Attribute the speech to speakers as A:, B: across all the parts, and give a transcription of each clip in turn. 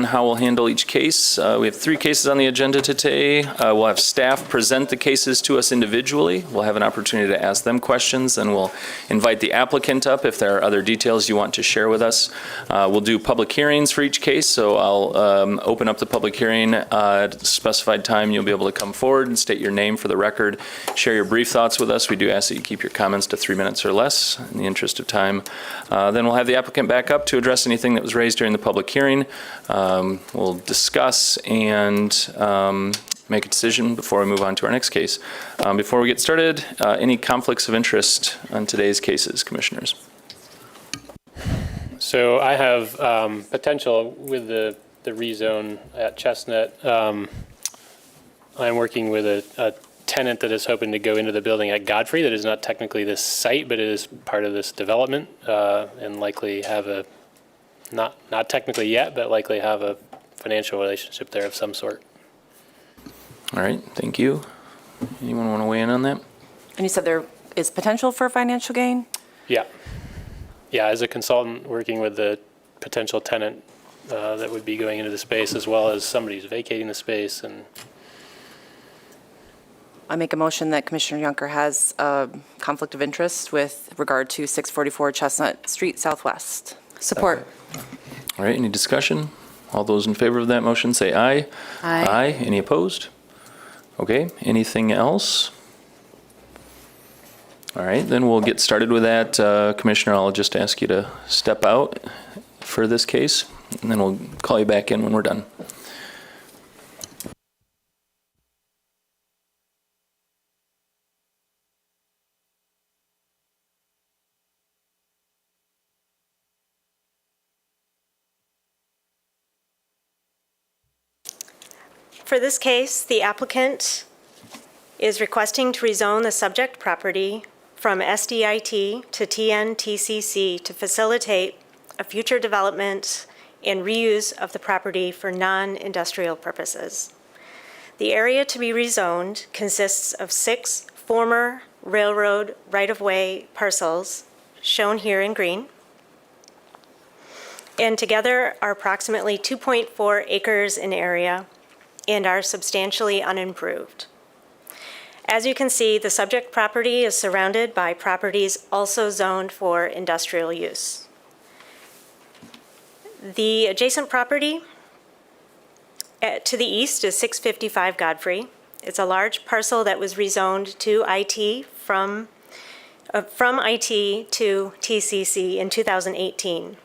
A: how we'll handle each case. We have 3 cases on the agenda today. We'll have staff present the cases to us individually. We'll have an opportunity to ask them questions, and we'll invite the applicant up if there are other details you want to share with us. We'll do public hearings for each case, so I'll open up the public hearing at a specified time. You'll be able to come forward and state your name for the record, share your brief thoughts with us. We do ask that you keep your comments to 3 minutes or less in the interest of time. Then we'll have the applicant back up to address anything that was raised during the public hearing. We'll discuss and make a decision before we move on to our next case. Before we get started, any conflicts of interest on today's cases, commissioners?
B: So I have potential with the rezone at Chestnut. I'm working with a tenant that is hoping to go into the building at Godfrey that is not technically this site, but it is part of this development, and likely have a, not technically yet, but likely have a financial relationship there of some sort.
A: All right, thank you. Anyone want to weigh in on that?
C: And you said there is potential for financial gain?
B: Yeah. Yeah, as a consultant working with the potential tenant that would be going into the space, as well as somebody who's vacating the space. And
C: I make a motion that Commissioner Yunker has a conflict of interest with regard to 644 Chestnut Street Southwest. Support.
A: All right, any discussion? All those in favor of that motion say aye.
C: Aye.
A: Aye. Any opposed? Okay, anything else? All right, then we'll get started with that. Commissioner, I'll just ask you to step out for this case, and then we'll call you back in when we're done.
D: For this case, the applicant is requesting to rezone the subject property from SDIT to TNTCC to facilitate a future development and reuse of the property for non-industrial purposes. The area to be rezoned consists of 6 former railroad right-of-way parcels, shown here in green, and together are approximately 2.4 acres in area and are substantially unimproved. As you can see, the subject property is surrounded by properties also zoned for industrial use. The adjacent property to the east is 655 Godfrey. It's a large parcel that was rezoned to IT from IT to TCC in 2018.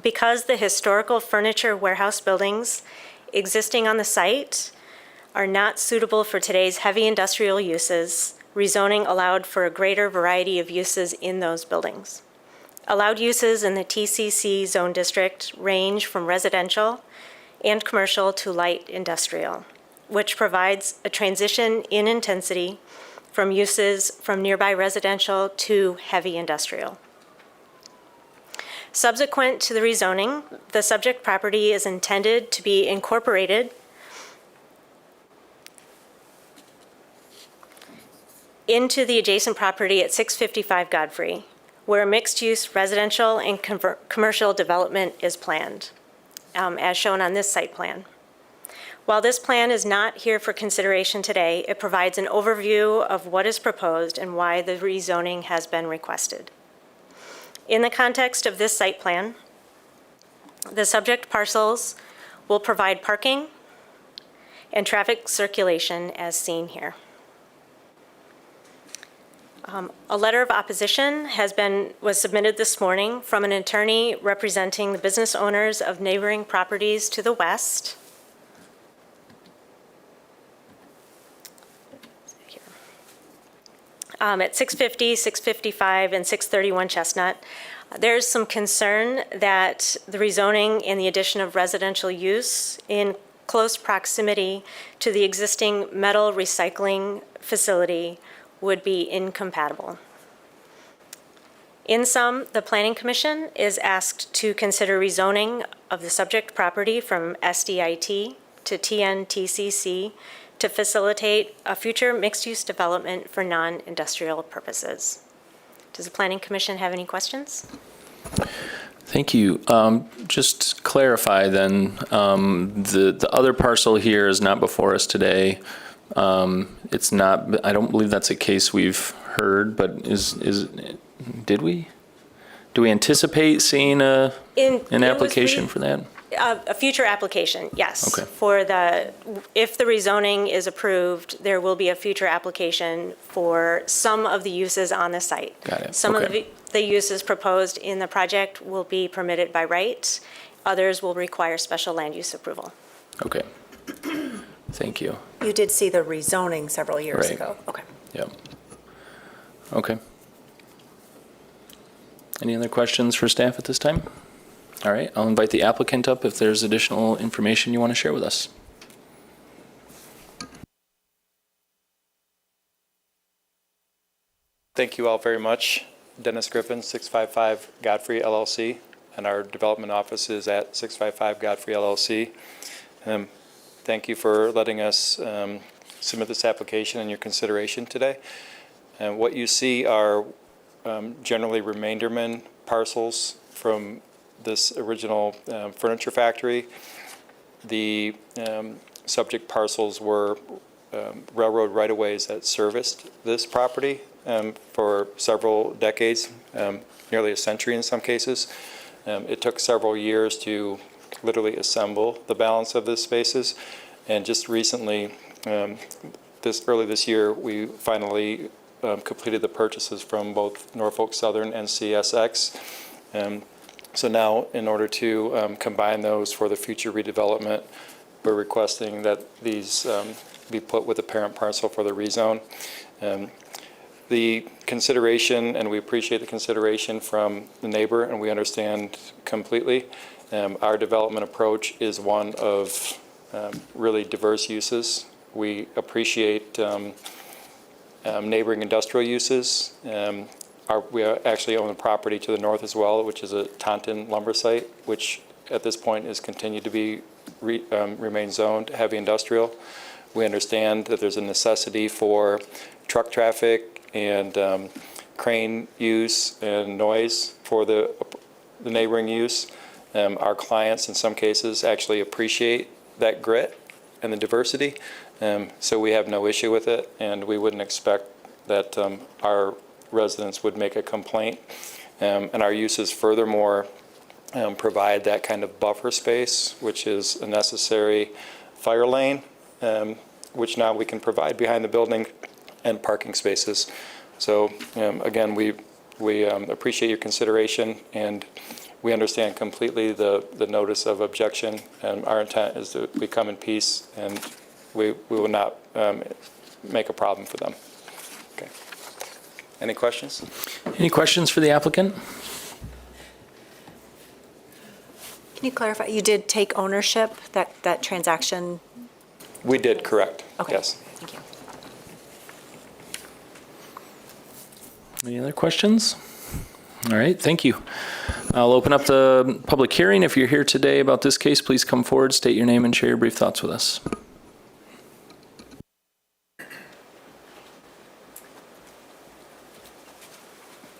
D: Because the historical furniture warehouse buildings existing on the site are not suitable for today's heavy industrial uses, rezoning allowed for a greater variety of uses in those buildings. Allowed uses in the TCC zone district range from residential and commercial to light industrial, which provides a transition in intensity from uses from nearby residential to heavy industrial. Subsequent to the rezoning, the subject property is intended to be incorporated into the adjacent property at 655 Godfrey, where mixed-use residential and commercial development is planned, as shown on this site plan. While this plan is not here for consideration today, it provides an overview of what is proposed and why the rezoning has been requested. In the context of this site plan, the subject parcels will provide parking and traffic circulation as seen here. A letter of opposition was submitted this morning from an attorney representing the business owners of neighboring properties to the west. At 650, 655, and 631 Chestnut. There's some concern that the rezoning and the addition of residential use in close proximity to the existing metal recycling facility would be incompatible. In sum, the Planning Commission is asked to consider rezoning of the subject property from SDIT to TNTCC to facilitate a future mixed-use development for non-industrial purposes. Does the Planning Commission have any questions?
A: Thank you. Just clarify then, the other parcel here is not before us today. It's not, I don't believe that's a case we've heard, but did we? Do we anticipate seeing an application for that?
D: A future application, yes.
A: Okay.
D: If the rezoning is approved, there will be a future application for some of the uses on the site.
A: Got it.
D: Some of
A: Okay.
D: the uses proposed in the project will be permitted by right. Others will require special land use approval.
A: Okay. Thank you.
E: You did see the rezoning several years
A: Right.
E: ago. Okay.
A: Yep. Okay. Any other questions for staff at this time? All right, I'll invite the applicant up if there's additional information you want to share with us.
F: Thank you all very much. Dennis Griffin, 655 Godfrey LLC, and our development office is at 655 Godfrey LLC. Thank you for letting us submit this application and your consideration today. And what you see are generally remainderman parcels from this original furniture factory. The subject parcels were railroad right-of-ways that serviced this property for several decades, nearly a century in some cases. It took several years to literally assemble the balance of the spaces, and just recently, early this year, we finally completed the purchases from both Norfolk Southern and CSX. So now, in order to combine those for the future redevelopment, we're requesting that these be put with the parent parcel for the rezone. The consideration, and we appreciate the consideration from the neighbor, and we understand completely. Our development approach is one of really diverse uses. We appreciate neighboring industrial uses. We actually own a property to the north as well, which is a Taunton lumber site, which at this point is continued to be remain zoned heavy industrial. We understand that there's a necessity for truck traffic and crane use and noise for the neighboring use. Our clients, in some cases, actually appreciate that grit and the diversity, so we have no issue with it, and we wouldn't expect that our residents would make a complaint. And our uses furthermore provide that kind of buffer space, which is a necessary fire lane, which now we can provide behind the building, and parking spaces. So again, we appreciate your consideration, and we understand completely the notice of objection, and our intent is that we come in peace, and we will not make a problem for them. Okay. Any questions?
A: Any questions for the applicant?
E: Can you clarify, you did take ownership, that transaction?
F: We did, correct.
E: Okay.
F: Yes.
E: Thank you.
A: Any other questions? All right, thank you. I'll open up the public hearing. If you're here today about this case, please come forward, state your name, and share your brief thoughts with us.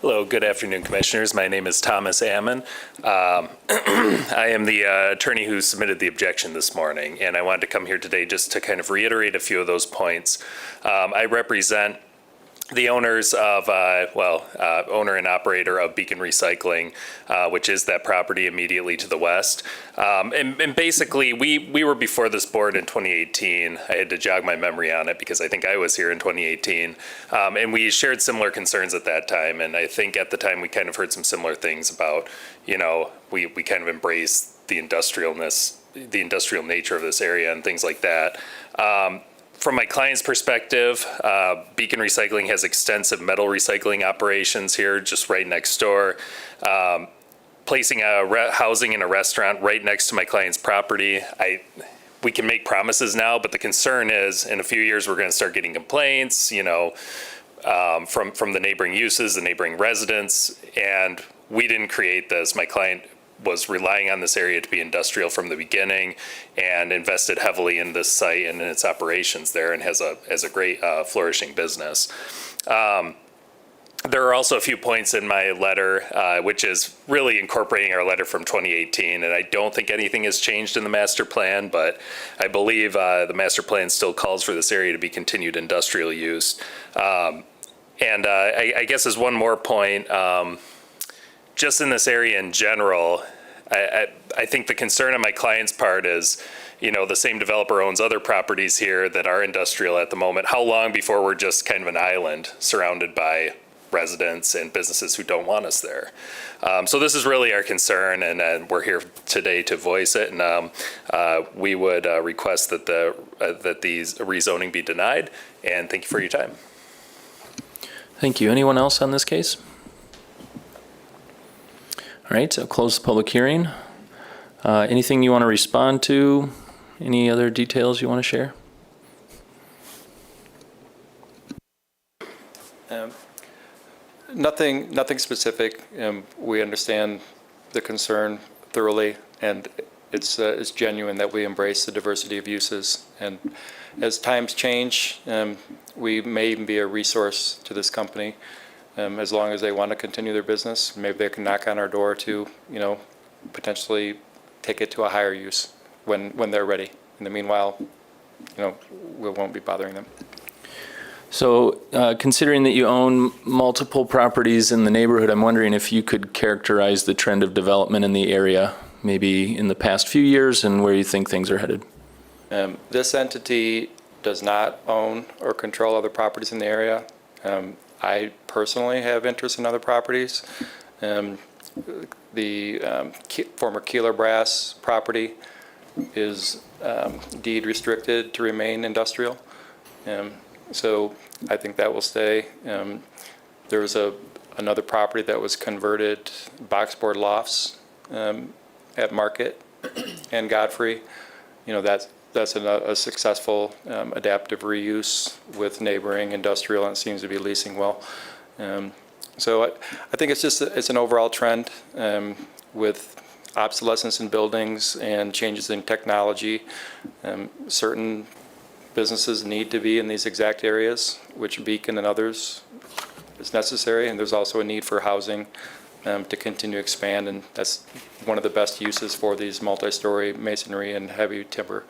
G: Hello, good afternoon, Commissioners. My name is Thomas Ammon. I am the attorney who submitted the objection this morning, and I wanted to come here today just to kind of reiterate a few of those points. I represent the owners of, owner and operator of Beacon Recycling, which is that property immediately to the west. And basically, we were before this board in 2018. I had to jog my memory on it because I think I was here in 2018. And we shared similar concerns at that time. And I think at the time we kind of heard some similar things about, we kind of embrace the industrial nature of this area and things like that. From my client's perspective, Beacon Recycling has extensive metal recycling operations here just right next door. Placing housing in a restaurant right next to my client's property, we can make promises now, but the concern is in a few years we're going to start getting complaints, from the neighboring uses, the neighboring residents, and we didn't create this. My client was relying on this area to be industrial from the beginning and invested heavily in this site and in its operations there, and has a great flourishing business. There are also a few points in my letter, which is really incorporating our letter from 2018, and I don't think anything has changed in the master plan, but I believe the master plan still calls for this area to be continued industrial use. And I guess as one more point, just in this area in general, I think the concern on my client's part is, you know, the same developer owns other properties here that are industrial at the moment. How long before we're just kind of an island surrounded by residents and businesses who don't want us there? So this is really our concern, and we're here today to voice it. And we would request that that these rezoning be denied. And thank you for your time.
A: Thank you. Anyone else on this case? All right, so close the public hearing. Anything you want to respond to? Any other details you want to share?
F: Nothing specific. We understand the concern thoroughly, and it's genuine that we embrace the diversity of uses. And as times change, we may even be a resource to this company. As long as they want to continue their business, maybe they can knock on our door to, you know, potentially take it to a higher use when they're ready. In the meanwhile, you know, we won't be bothering them.
A: So considering that you own multiple properties in the neighborhood, I'm wondering if you could characterize the trend of development in the area, maybe in the past few years, and where you think things are headed.
F: This entity does not own or control other properties in the area. I personally have interest in other properties. The former Keeler Brass property is deed restricted to remain industrial. So I think that will stay. There was another property that was converted, boxboard lofts at Market and Godfrey. You know, that's a successful adaptive reuse with neighboring industrial, and it seems to be leasing well. So I think it's an overall trend with obsolescence in buildings and changes in technology. Certain businesses need to be in these exact areas, which Beacon and others is necessary, and there's also a need for housing to continue to expand, and that's one of the best uses for these multi-story masonry and heavy timber,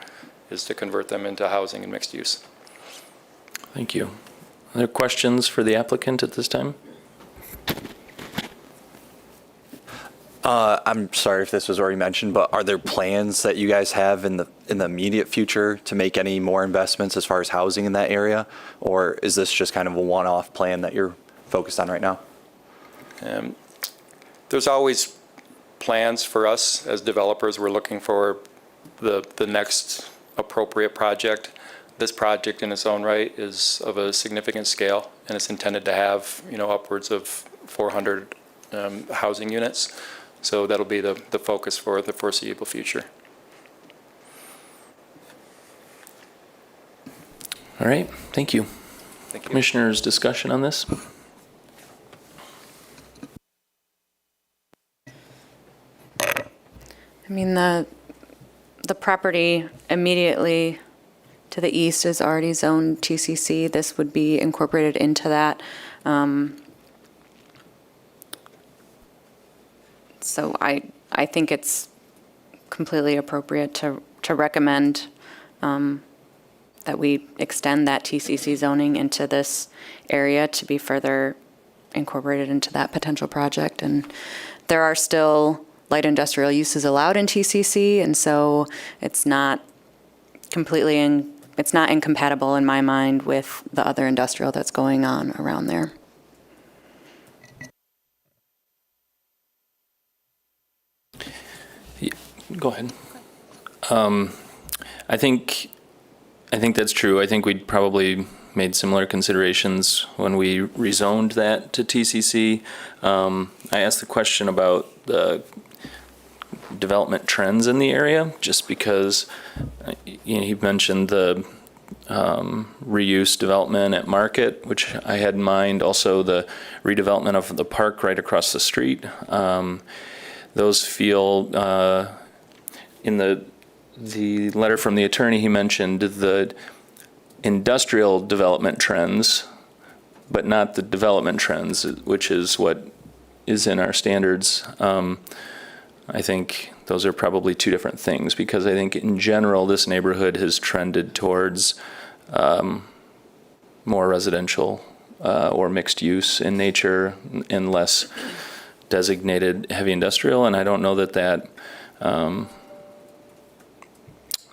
F: is to convert them into housing and mixed use.
A: Thank you. Other questions for the applicant at this time?
H: I'm sorry if this was already mentioned, but are there plans that you guys have in the immediate future to make any more investments as far as housing in that area? Or is this just kind of a one-off plan that you're focused on right now?
F: There's always plans for us as developers. We're looking for the next appropriate project. This project in its own right is of a significant scale, and it's intended to have, you know, upwards of 400 housing units. So that'll be the focus for the foreseeable future.
A: All right, thank you.
F: Thank you.
A: Commissioners, discussion on this?
C: I mean, the property immediately to the east is already zoned TCC. This would be incorporated into that. So I think it's completely appropriate to recommend that we extend that TCC zoning into this area to be further incorporated into that potential project. And there are still light industrial uses allowed in TCC, and so it's not it's not incompatible in my mind with the other industrial that's going on around there.
A: Go ahead. I think that's true. I think we'd probably made similar considerations when we rezoned that to TCC. I asked the question about the development trends in the area, just because he mentioned the reuse development at Market, which I had in mind. Also, the redevelopment of the park right across the street. Those feel in the letter from the attorney, he mentioned the industrial development trends but not the development trends, which is what is in our standards. I think those are probably two different things, because I think in general, this neighborhood has trended towards more residential or mixed use in nature and less designated heavy industrial. And I don't know that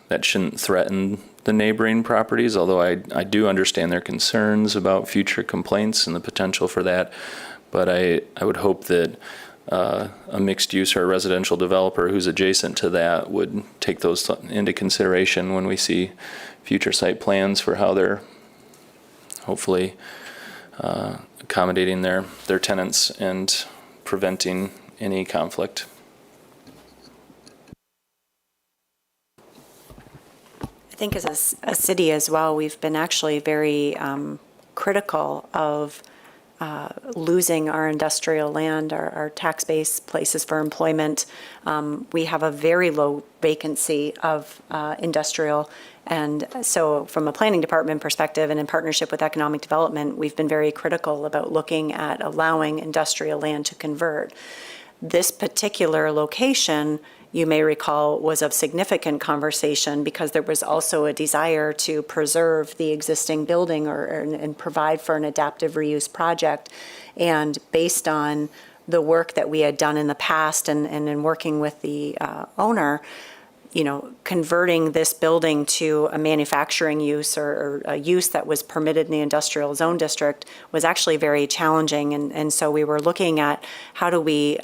A: that shouldn't threaten the neighboring properties, although I do understand their concerns about future complaints and the potential for that. But I would hope that a mixed use or a residential developer who's adjacent to that would take those into consideration when we see future site plans for how they're hopefully accommodating their tenants and preventing any conflict.
E: I think as a city as well, we've been actually very critical of losing our industrial land, our tax-based places for employment. We have a very low vacancy of industrial. And so from a planning department perspective and in partnership with economic development, we've been very critical about looking at allowing industrial land to convert. This particular location, you may recall, was of significant conversation because there was also a desire to preserve the existing building and provide for an adaptive reuse project. And based on the work that we had done in the past and in working with the owner, converting this building to a manufacturing use or a use that was permitted in the industrial zone district was actually very challenging. And so we were looking at how do we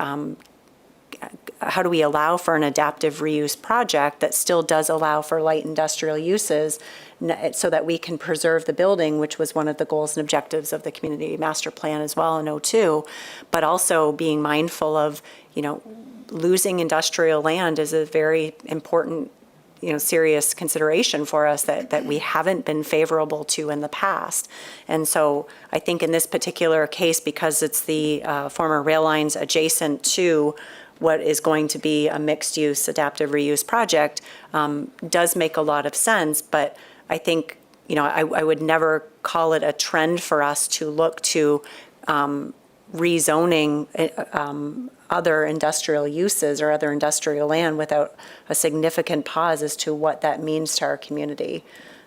E: allow for an adaptive reuse project that still does allow for light industrial uses so that we can preserve the building, which was one of the goals and objectives of the community master plan as well in '02, but also being mindful of, losing industrial land is a very important, serious consideration for us that we haven't been favorable to in the past. And so I think in this particular case, because it's the former rail lines adjacent to what is going to be a mixed-use adaptive reuse project, does make a lot of sense. But I think, I would never call it a trend for us to look to rezoning other industrial uses or other industrial land without a significant pause as to what that means to our community.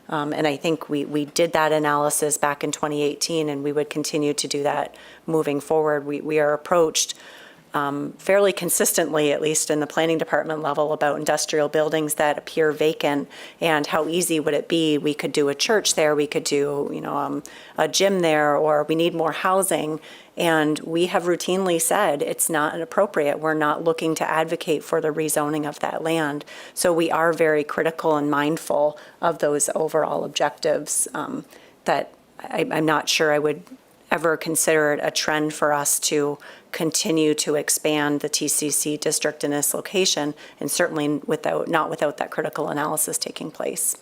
E: And I think we did that analysis back in 2018, and we would continue to do that moving forward. We are approached fairly consistently, at least in the planning department level, about industrial buildings that appear vacant and how easy would it be. We could do a church there, we could do a gym there, or we need more housing. And we have routinely said it's not inappropriate. We're not looking to advocate for the rezoning of that land. So we are very critical and mindful of those overall objectives that I'm not sure I would ever consider it a trend for us to continue to expand the TCC district in this location, and certainly not without that critical analysis taking place.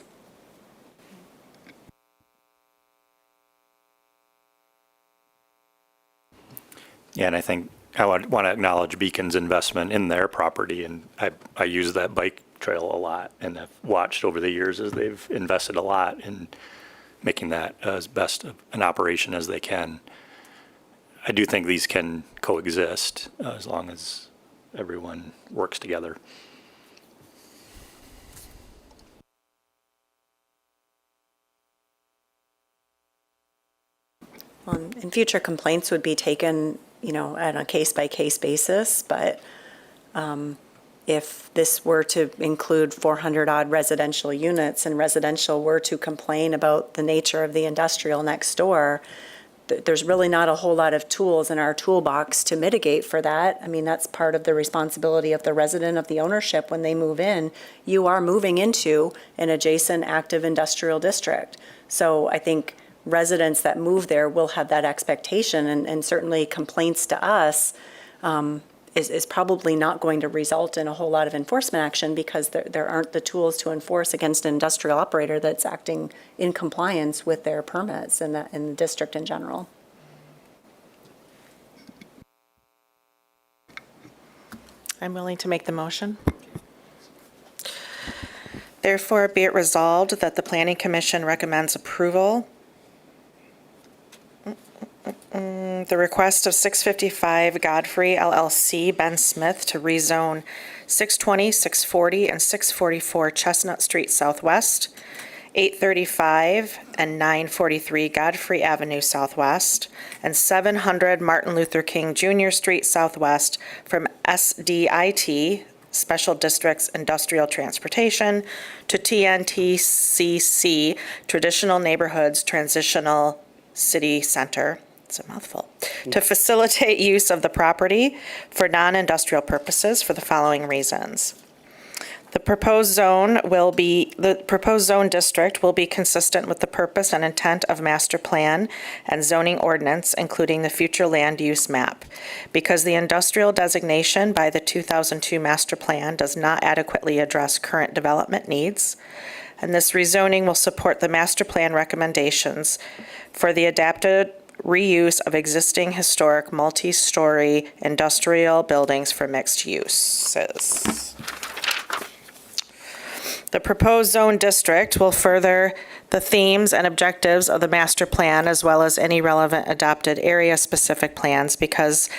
I: Yeah, and I think I want to acknowledge Beacon's investment in their property, and I use that bike trail a lot, and I've watched over the years as they've invested a lot in making that as best an operation as they can. I do think these can coexist as long as everyone works together.
E: And future complaints would be taken, on a case-by-case basis, but if this were to include 400-odd residential units and residential were to complain about the nature of the industrial next door, there's really not a whole lot of tools in our toolbox to mitigate for that. I mean, that's part of the responsibility of the resident, of the ownership. When they move in, you are moving into an adjacent active industrial district. So I think residents that move there will have that expectation, and certainly complaints to us is probably not going to result in a whole lot of enforcement action because there aren't the tools to enforce against an industrial operator that's acting in compliance with their permits in the district in general.
J: I'm willing to make the motion. Therefore, be it resolved that the Planning Commission recommends approval the request of 655 Godfrey LLC, Ben Smith, to rezone 620, 640, and 644 Chestnut Street Southwest, 835 and 943 Godfrey Avenue Southwest, and 700 Martin Luther King Jr. Street Southwest from SDIT, Special Districts Industrial Transportation, to TNTCC, Traditional Neighborhoods Transitional City Center. It's a mouthful. To facilitate use of the property for non-industrial purposes for the following reasons. The proposed zone district will be consistent with the purpose and intent of master plan and zoning ordinance, including the future land use map. Because the industrial designation by the 2002 master plan does not adequately address current development needs, and this rezoning will support the master plan recommendations for the adapted reuse of existing historic multi-story industrial buildings for mixed uses. The proposed zone district will further the themes and objectives of the master plan as well as any relevant adopted area-specific plans because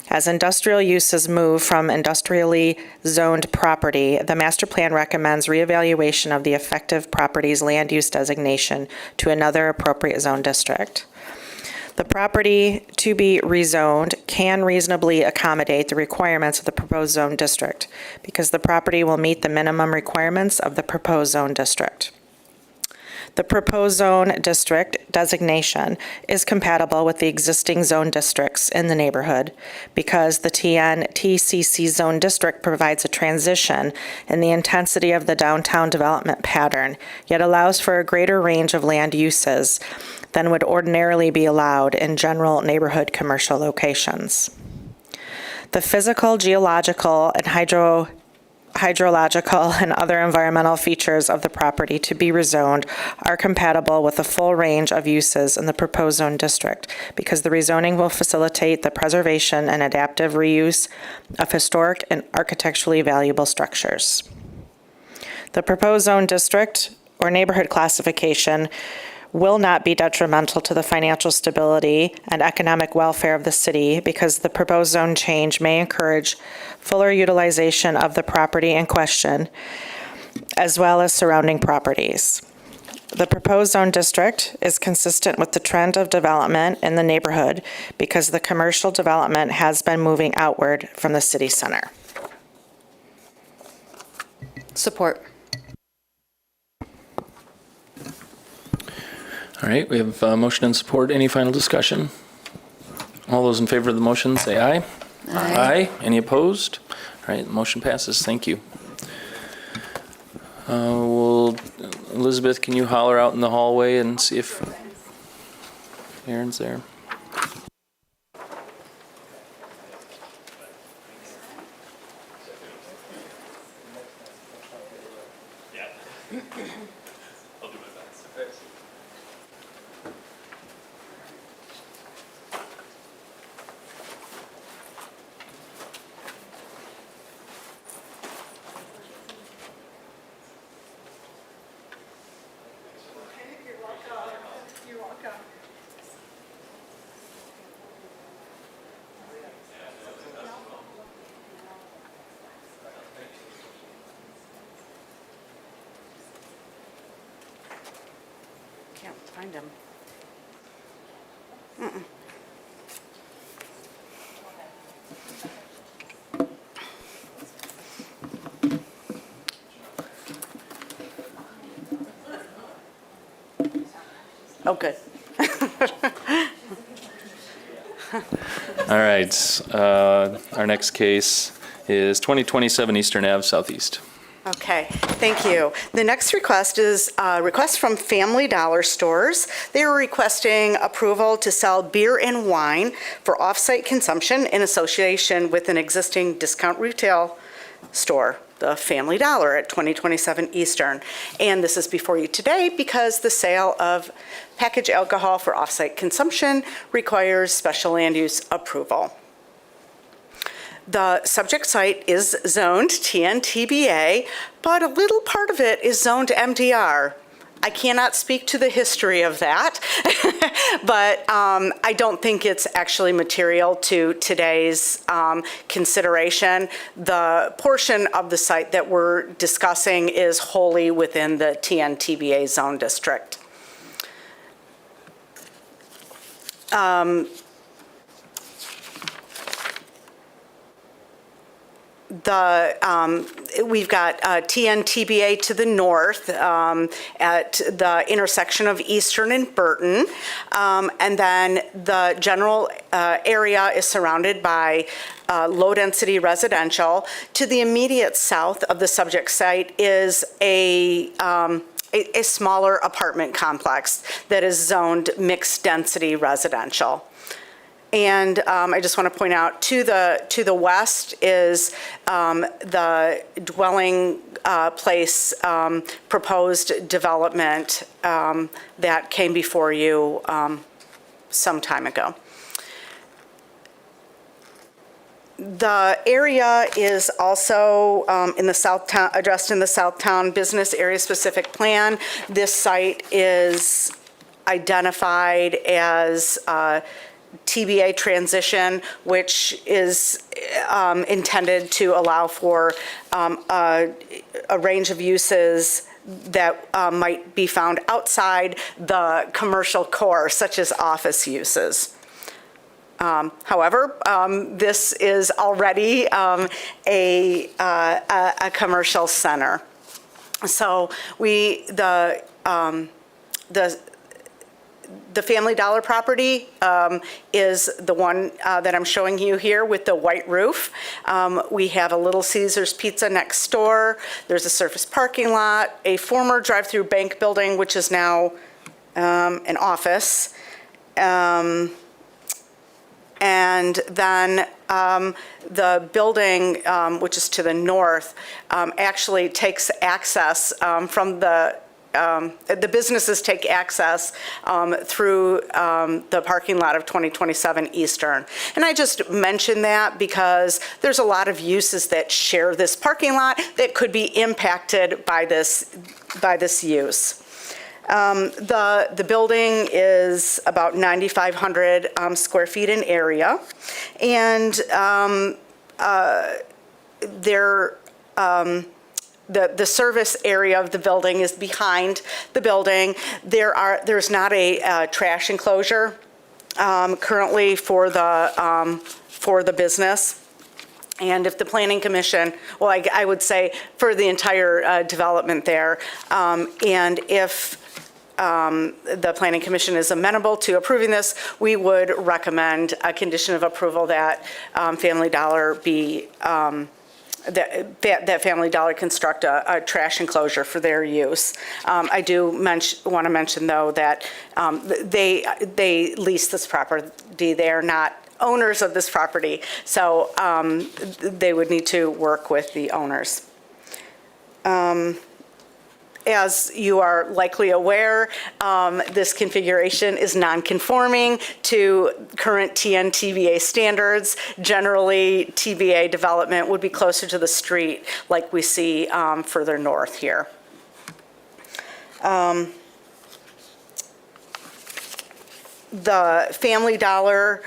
J: as industrial uses move from industrially zoned property, the master plan recommends reevaluation of the effective property's land use designation to another appropriate zone district. The property to be rezoned can reasonably accommodate the requirements of the proposed zone district because the property will meet the minimum requirements of the proposed zone district. The proposed zone district designation is compatible with the existing zone districts in the neighborhood because the TNTCC zone district provides a transition in the intensity of the downtown development pattern, yet allows for a greater range of land uses than would ordinarily be allowed in general neighborhood commercial locations. The physical, geological, and hydrological and other environmental features of the property to be rezoned are compatible with the full range of uses in the proposed zone district because the rezoning will facilitate the preservation and adaptive reuse of historic and architecturally valuable structures. The proposed zone district or neighborhood classification will not be detrimental to the financial stability and economic welfare of the city because the proposed zone change may encourage fuller utilization of the property in question as well as surrounding properties. The proposed zone district is consistent with the trend of development in the neighborhood because the commercial development has been moving outward from the city center.
C: Support.
A: All right, we have motion and support. Any final discussion? All those in favor of the motion, say aye. Aye. Any opposed? All right, the motion passes. Thank you. Elizabeth, can you holler out in the hallway and see if Aaron's there?
J: Can't find him. Oh, good.
A: All right, our next case is 2027 Eastern Ave Southeast.
K: Okay, thank you. The next request is a request from Family Dollar Stores. They are requesting approval to sell beer and wine for off-site consumption in association with an existing discount retail store, the Family Dollar at 2027 Eastern. And this is before you today because the sale of packaged alcohol for off-site consumption requires special land use approval. The subject site is zoned TNTBA, but a little part of it is zoned MDR. I cannot speak to the history of that, but I don't think it's actually material to today's consideration. The portion of the site that we're discussing is wholly within the TNTBA zone district. We've got TNTBA to the north at the intersection of Eastern and Burton. And then the general area is surrounded by low-density residential. To the immediate south of the subject site is a smaller apartment complex that is zoned mixed-density residential. And I just want to point out, to the west is the dwelling place proposed development that came before you some time ago. The area is also in the Southtown, addressed in the Southtown Business Area Specific Plan. This site is identified as TBA transition, which is intended to allow for a range of uses that might be found outside the commercial core, such as office uses. However, this is already a commercial center. So the Family Dollar property is the one that I'm showing you here with the white roof. We have a Little Caesars Pizza next door. There's a surface parking lot, a former drive-through bank building, which is now an office. And then the building, which is to the north, actually takes access from the businesses take access through the parking lot of 2027 Eastern. And I just mention that because there's a lot of uses that share this parking lot that could be impacted by this use. The building is about 9,500 square feet in area, and the service area of the building is behind the building. There's not a trash enclosure currently for the business. And if the Planning Commission, well, I would say for the entire development there, and if the Planning Commission is amenable to approving this, we would recommend a condition of approval that Family Dollar be, that Family Dollar construct a trash enclosure for their use. I do want to mention, though, that they lease this property. They are not owners of this property, so they would need to work with the owners. As you are likely aware, this configuration is non-conforming to current TNTBA standards. Generally, TBA development would be closer to the street, like we see further north here. The Family Dollar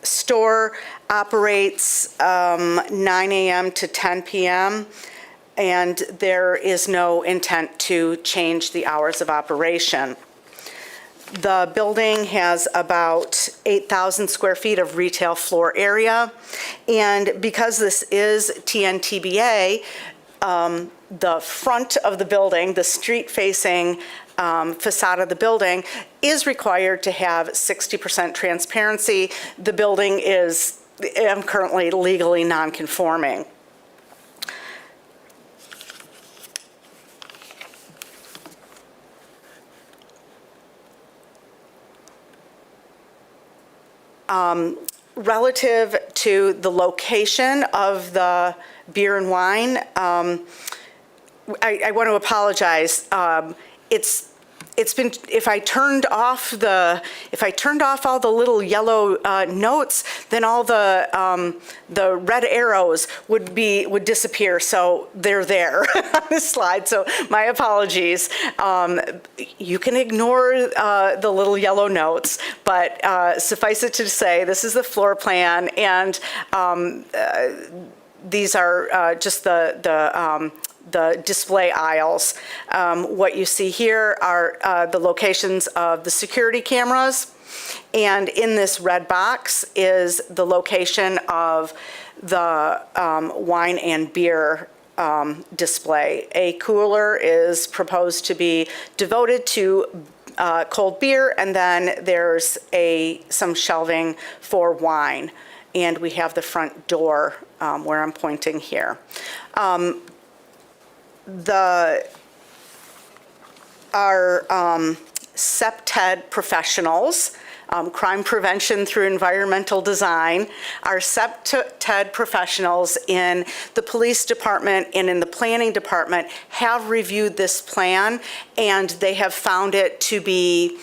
K: store operates 9 a.m. to 10 p.m., and there is no intent to change the hours of operation. The building has about 8,000 square feet of retail floor area, and because this is TNTBA, the front of the building, the street-facing facade of the building, is required to have 60% transparency. The building is currently legally non-conforming. Relative to the location of the beer and wine, I want to apologize. it's been, if I turned off all the little yellow notes, then all the red arrows would disappear. So they're there on this slide. So my apologies. You can ignore the little yellow notes, but suffice it to say, this is the floor plan, and these are just the display aisles. What you see here are the locations of the security cameras, and in this red box is the location of the wine and beer display. A cooler is proposed to be devoted to cold beer, and then there's some shelving for wine. And we have the front door where I'm pointing here. Our CPTED professionals, crime prevention through environmental design, our CPTED professionals in the police department and in the planning department have reviewed this plan, and they have found it to be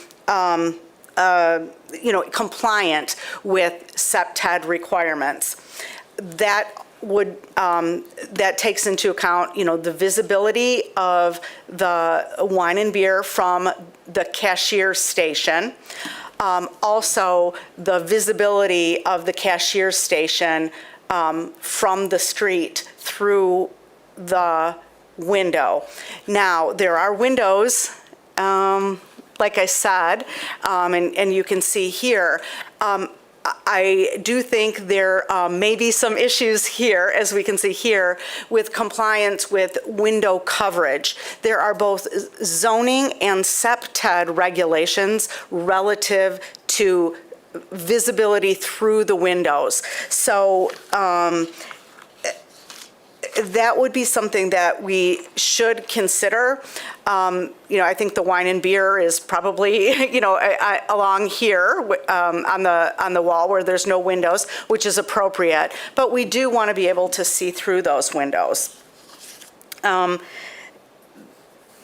K: compliant with CPTED requirements. That takes into account, the visibility of the wine and beer from the cashier station. Also, the visibility of the cashier station from the street through the window. Now, there are windows, like I said, and you can see here. I do think there may be some issues here, as we can see here, with compliance with window coverage. There are both zoning and CPTED regulations relative to visibility through the windows. So that would be something that we should consider. I think the wine and beer is probably, along here on the wall where there's no windows, which is appropriate. But we do want to be able to see through those windows.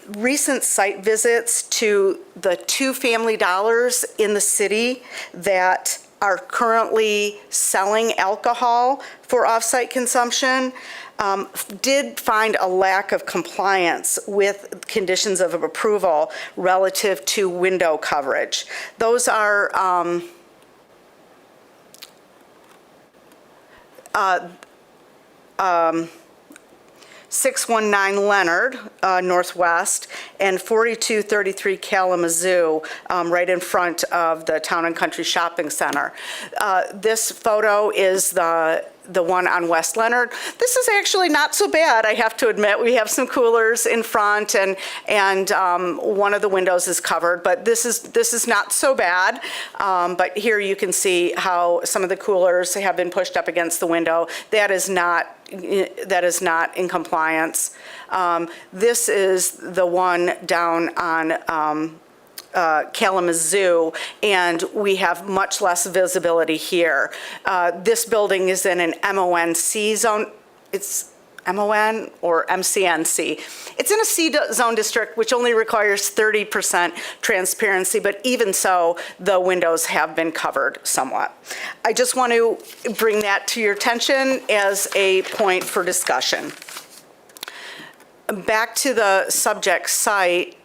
K: Recent site visits to the 2 Family Dollars in the city that are currently selling alcohol for off-site consumption did find a lack of compliance with conditions of approval relative to window coverage. Those are 619 Leonard Northwest and 4233 Kalamazoo, right in front of the Town and Country Shopping Center. This photo is the one on West Leonard. This is actually not so bad, I have to admit. We have some coolers in front, and one of the windows is covered, but this is not so bad. But here you can see how some of the coolers have been pushed up against the window. That is not in compliance. This is the one down on Kalamazoo, and we have much less visibility here. This building is in an MONC zone. It's MON or MCNC. It's in a C zone district, which only requires 30% transparency, but even so, the windows have been covered somewhat. I just want to bring that to your attention as a point for discussion. Back to the subject site,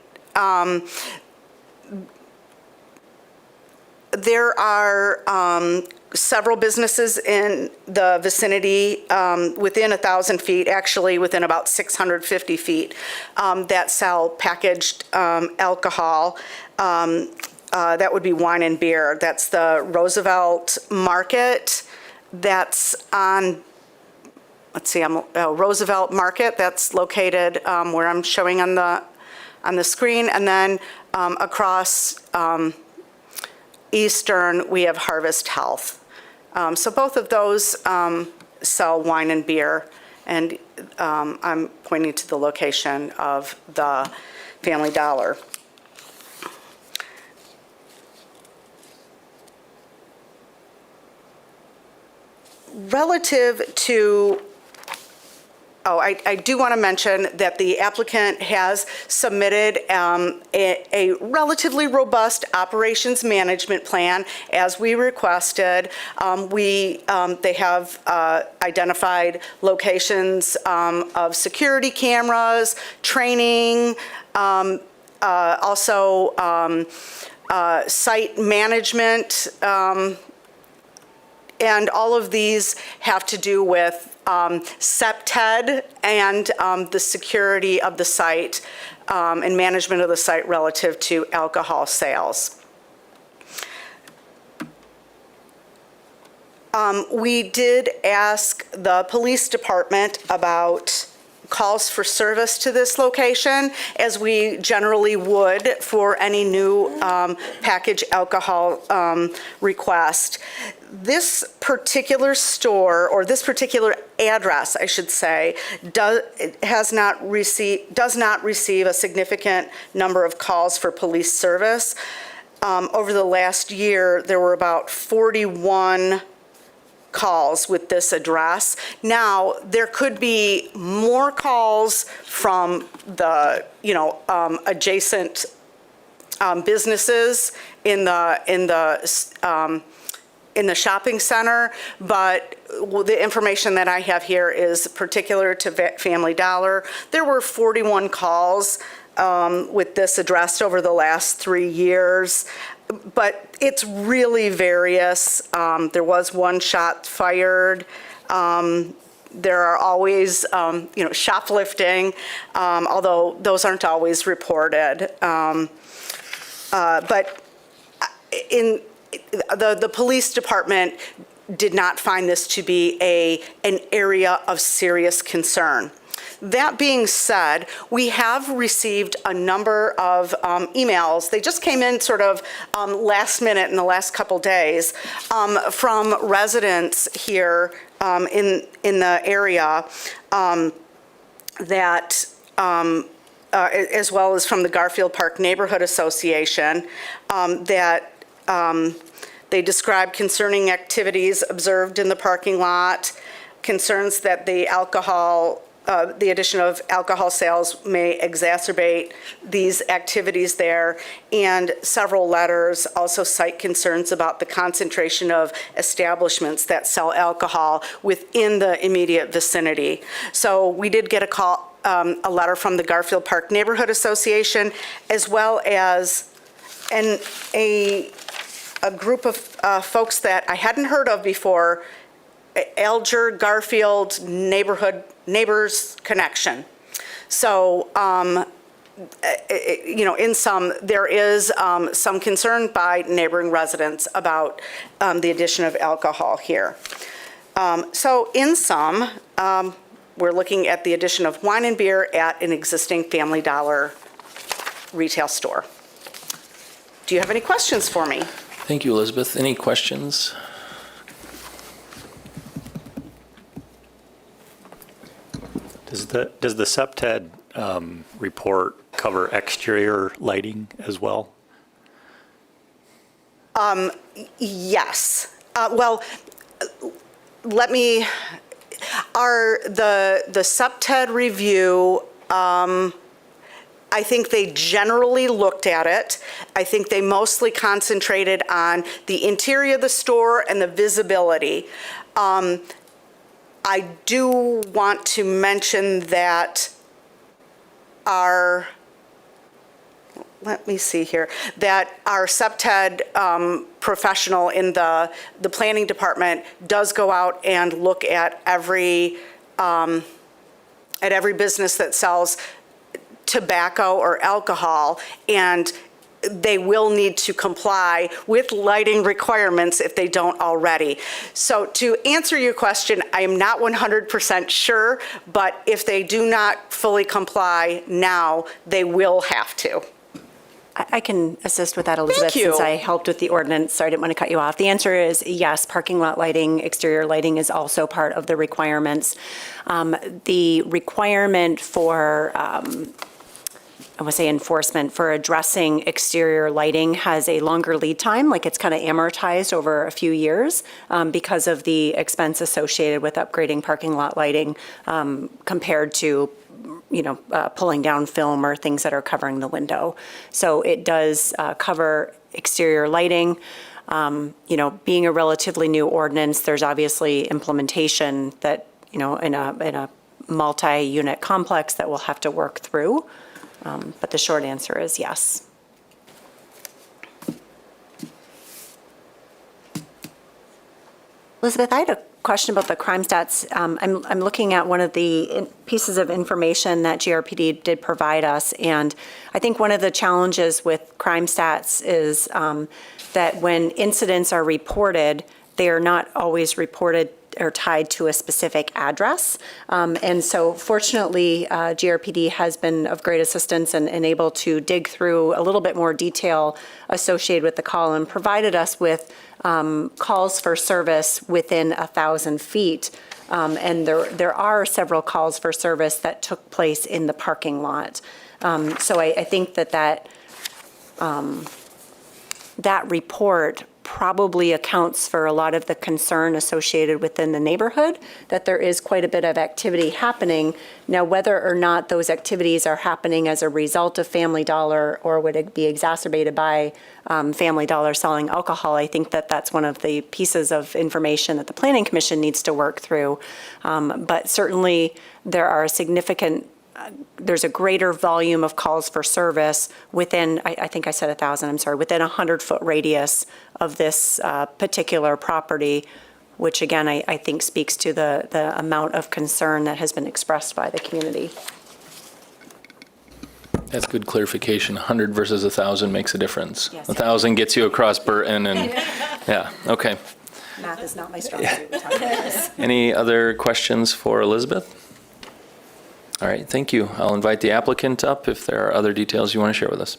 K: there are several businesses in the vicinity within 1,000 feet, actually within about 650 feet, that sell packaged alcohol. That would be wine and beer. That's the Roosevelt Market. That's on, Roosevelt Market. That's located where I'm showing on the screen. And then across Eastern, we have Harvest Health. So both of those sell wine and beer, and I'm pointing to the location of the Family Dollar. Relative to I do want to mention that the applicant has submitted a relatively robust operations management plan as we requested. They have identified locations of security cameras, training, also site management, and all of these have to do with SEPTED and the security of the site and management of the site relative to alcohol sales. We did ask the police department about calls for service to this location, as we generally would for any new package alcohol request. This particular store, or this particular address, I should say, does not receive a significant number of calls for police service. Over the last year, there were about 41 calls with this address. Now, there could be more calls from the, adjacent businesses in the shopping center, but the information that I have here is particular to Family Dollar. There were 41 calls with this address over the last 3 years. But it's really various. There was one shot fired. There are always, shoplifting, although those aren't always reported. But in the police department did not find this to be an area of serious concern. That being said, we have received a number of emails. They just came in sort of last minute in the last couple days from residents here in the area that, as well as from the Garfield Park Neighborhood Association, that they describe concerning activities observed in the parking lot, concerns that the addition of alcohol sales may exacerbate these activities there, and several letters also cite concerns about the concentration of establishments that sell alcohol within the immediate vicinity. So we did get a letter from the Garfield Park Neighborhood Association, as well as a group of folks that I hadn't heard of before, Alger Garfield Neighbors Connection. So, in sum, there is some concern by neighboring residents about the addition of alcohol here. So, in sum, we're looking at the addition of wine and beer at an existing Family Dollar retail store. Do you have any questions for me?
A: Thank you, Elizabeth. Any questions?
I: Does the SEPTED report cover exterior lighting as well?
K: Yes. Well, let me, the SEPTED review, I think they generally looked at it. I think they mostly concentrated on the interior of the store and the visibility. I do want to mention that let me see here, that our SEPTED professional in the planning department does go out and look at every business that sells tobacco or alcohol, and they will need to comply with lighting requirements if they don't already. So to answer your question, I am not 100% sure, but if they do not fully comply now, they will have to.
E: I can assist with that, Elizabeth,
K: Thank you.
E: since I helped with the ordinance, so I didn't want to cut you off. The answer is yes, parking lot lighting, exterior lighting is also part of the requirements. The requirement for I want to say enforcement for addressing exterior lighting has a longer lead time, like it's kind of amortized over a few years because of the expense associated with upgrading parking lot lighting compared to pulling down film or things that are covering the window. So it does cover exterior lighting. Being a relatively new ordinance, there's obviously implementation that, in a multi-unit complex that we'll have to work through. But the short answer is yes. Elizabeth, I had a question about the crime stats. I'm looking at one of the pieces of information that GRPD did provide us, and I think one of the challenges with crime stats is that when incidents are reported, they are not always reported or tied to a specific address. And so fortunately, GRPD has been of great assistance and able to dig through a little bit more detail associated with the call and provided us with calls for service within 1,000 feet. And there are several calls for service that took place in the parking lot. So I think that report probably accounts for a lot of the concern associated within the neighborhood, that there is quite a bit of activity happening. Now, whether or not those activities are happening as a result of Family Dollar or would it be exacerbated by Family Dollar selling alcohol, I think that that's one of the pieces of information that the Planning Commission needs to work through. But certainly there are there's a greater volume of calls for service within, I think I said 1,000, I'm sorry, within a 100-foot radius of this particular property, which again, I think speaks to the amount of concern that has been expressed by the community.
A: That's good clarification. 100 versus 1,000 makes a difference.
E: Yes.
A: 1,000 gets you across Burton and, yeah, okay.
E: Math is not my strong suit.
A: Any other questions for Elizabeth? All right, thank you. I'll invite the applicant up if there are other details you want to share with us.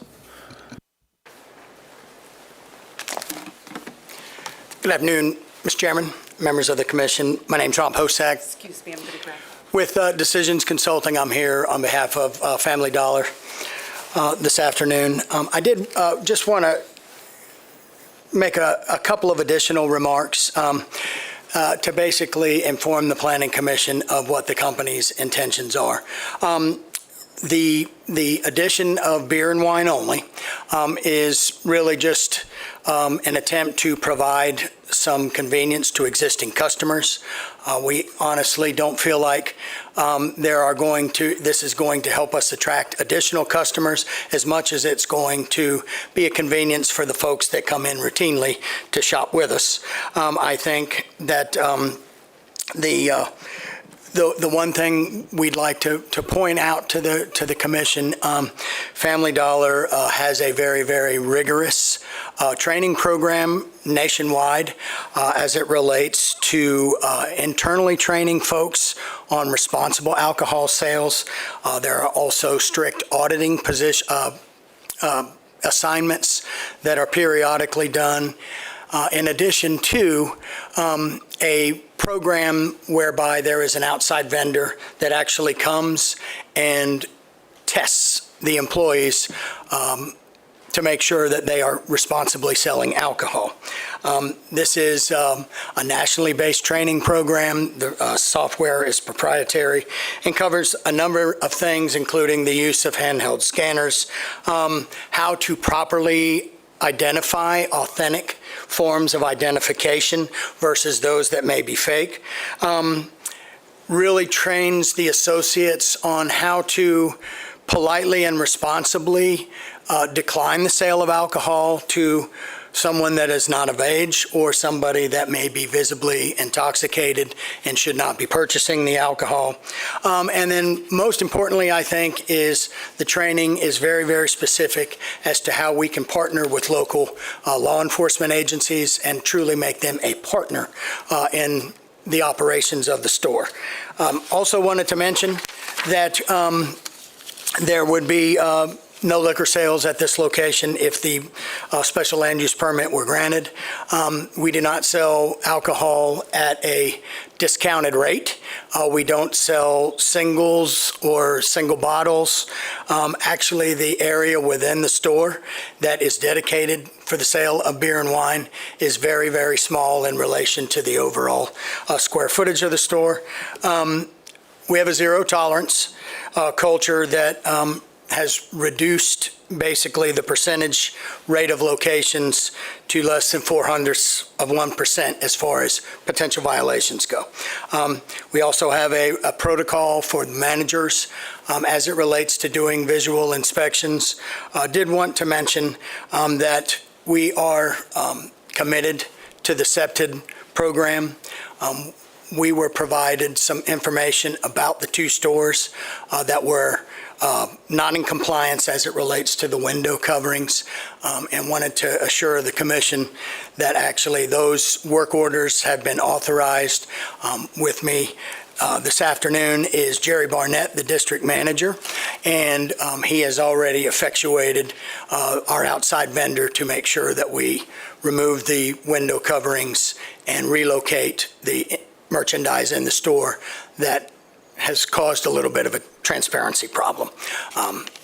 L: Good afternoon, Mr. Chairman, members of the commission. My name's Rob Hosak.
E: Excuse me, I'm going to grab.
L: With Decisions Consulting, I'm here on behalf of Family Dollar this afternoon. I did just want to make a couple of additional remarks to basically inform the Planning Commission of what the company's intentions are. The addition of beer and wine only is really just an attempt to provide some convenience to existing customers. We honestly don't feel like this is going to help us attract additional customers as much as it's going to be a convenience for the folks that come in routinely to shop with us. I think that the one thing we'd like to point out to the commission, Family Dollar has a very, very rigorous training program nationwide as it relates to internally training folks on responsible alcohol sales. There are also strict auditing assignments that are periodically done. In addition to a program whereby there is an outside vendor that actually comes and tests the employees to make sure that they are responsibly selling alcohol. This is a nationally based training program. The software is proprietary and covers a number of things, including the use of handheld scanners, how to properly identify authentic forms of identification versus those that may be fake. Really trains the associates on how to politely and responsibly decline the sale of alcohol to someone that is not of age or somebody that may be visibly intoxicated and should not be purchasing the alcohol. And then most importantly, I think, is the training is very, very specific as to how we can partner with local law enforcement agencies and truly make them a partner in the operations of the store. Also wanted to mention that there would be no liquor sales at this location if the special land use permit were granted. We do not sell alcohol at a discounted rate. We don't sell singles or single bottles. Actually, the area within the store that is dedicated for the sale of beer and wine is very, very small in relation to the overall square footage of the store. We have a zero tolerance culture that has reduced basically the percentage rate of locations to less than 0.04% as far as potential violations go. We also have a protocol for the managers as it relates to doing visual inspections. Did want to mention that we are committed to the SEPTID program. We were provided some information about the two stores that were not in compliance as it relates to the window coverings, and wanted to assure the commission that actually those work orders have been authorized. With me this afternoon is Jerry Barnett, the district manager, and he has already effectuated our outside vendor to make sure that we remove the window coverings and relocate the merchandise in the store that has caused a little bit of a transparency problem.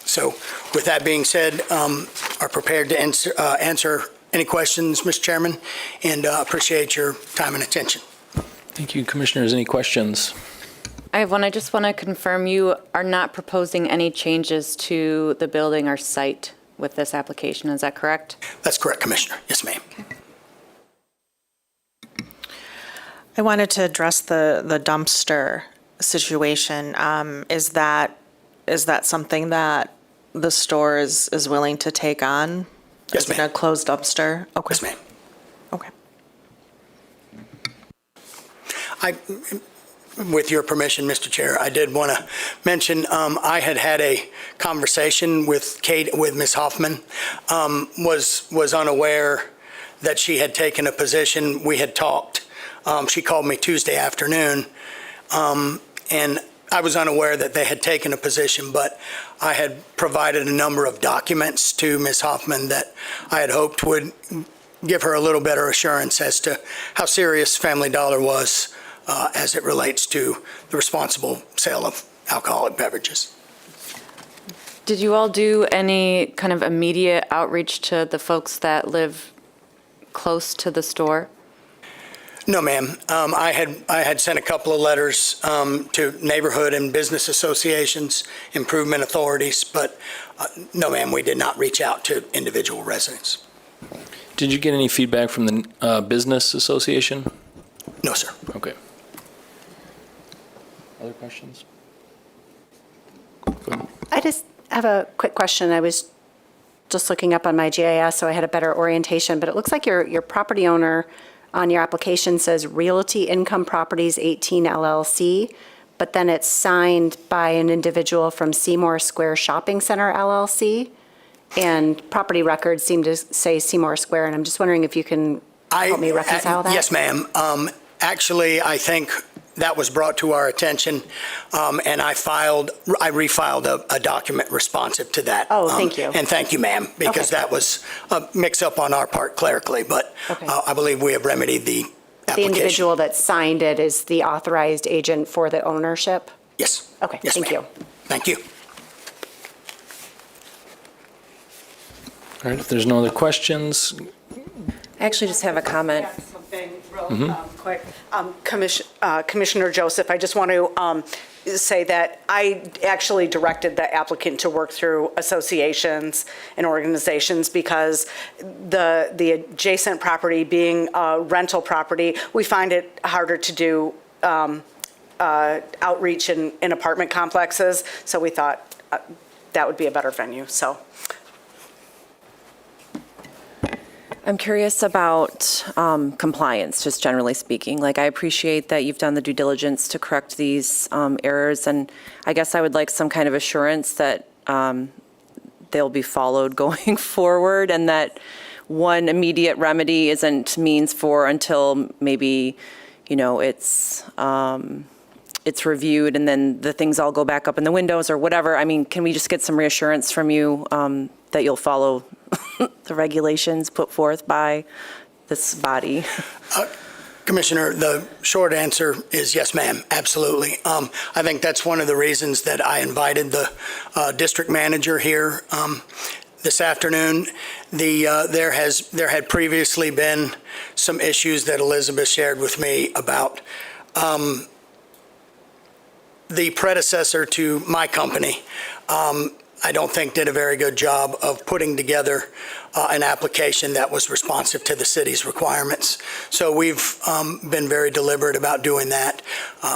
L: So with that being said, are prepared to answer any questions, Mr. Chairman, and appreciate your time and attention.
A: Thank you, Commissioners. Any questions?
C: I have one. I just want to confirm you are not proposing any changes to the building or site with this application. Is that correct?
L: That's correct, Commissioner. Yes, ma'am.
J: I wanted to address the dumpster situation. Is that something that the store is willing to take on?
L: Yes,
J: As in
L: ma'am.
J: a closed dumpster? Okay.
L: Yes, ma'am.
J: Okay.
L: With your permission, Mr. Chair, I did want to mention, I had a conversation with Ms. Hoffman, was unaware that she had taken a position. We had talked. She called me Tuesday afternoon, and I was unaware that they had taken a position, but I had provided a number of documents to Ms. Hoffman that I had hoped would give her a little better assurance as to how serious Family Dollar was as it relates to the responsible sale of alcoholic beverages.
C: Did you all do any kind of immediate outreach to the folks that live close to the store?
L: No, ma'am. I had sent a couple of letters to neighborhood and business associations, improvement authorities, but no, ma'am, we did not reach out to individual residents.
A: Did you get any feedback from the Business Association?
L: No, sir.
A: Okay. Other questions?
E: I just have a quick question. I was just looking up on my GIS, so I had a better orientation, but it looks like your property owner on your application says Realty Income Properties 18 LLC, but then it's signed by an individual from Seymour Square Shopping Center LLC, and property records seem to say Seymour Square, and I'm just wondering if you can help me reconcile that?
L: Yes, ma'am. Actually, I think that was brought to our attention, and I refiled a document responsive to that.
E: Oh, thank you.
L: And thank you, ma'am, because
E: Okay.
L: that was a mix-up on our part clerically, but
E: Okay.
L: I believe we have remedied the
E: The
L: application.
E: individual that signed it is the authorized agent for the ownership?
L: Yes.
E: Okay,
L: Yes,
E: thank
L: ma'am.
E: you.
L: Thank you.
A: All right, if there's no other questions,
M: I actually just have a comment.
K: Something real quick. Commissioner Joseph, I just want to say that I actually directed the applicant to work through associations and organizations because the adjacent property being a rental property, we find it harder to do outreach in apartment complexes. So we thought that would be a better venue, so.
M: I'm curious about compliance, just generally speaking. Like, I appreciate that you've done the due diligence to correct these errors, and I guess I would like some kind of assurance that they'll be followed going forward, and that one immediate remedy isn't means for until maybe, you know, it's it's reviewed and then the things all go back up in the windows or whatever? I mean, can we just get some reassurance from you that you'll follow the regulations put forth by this body?
L: Commissioner, the short answer is yes, ma'am, absolutely. I think that's one of the reasons that I invited the district manager here this afternoon. There had previously been some issues that Elizabeth shared with me about the predecessor to my company. I don't think did a very good job of putting together an application that was responsive to the city's requirements. So we've been very deliberate about doing that.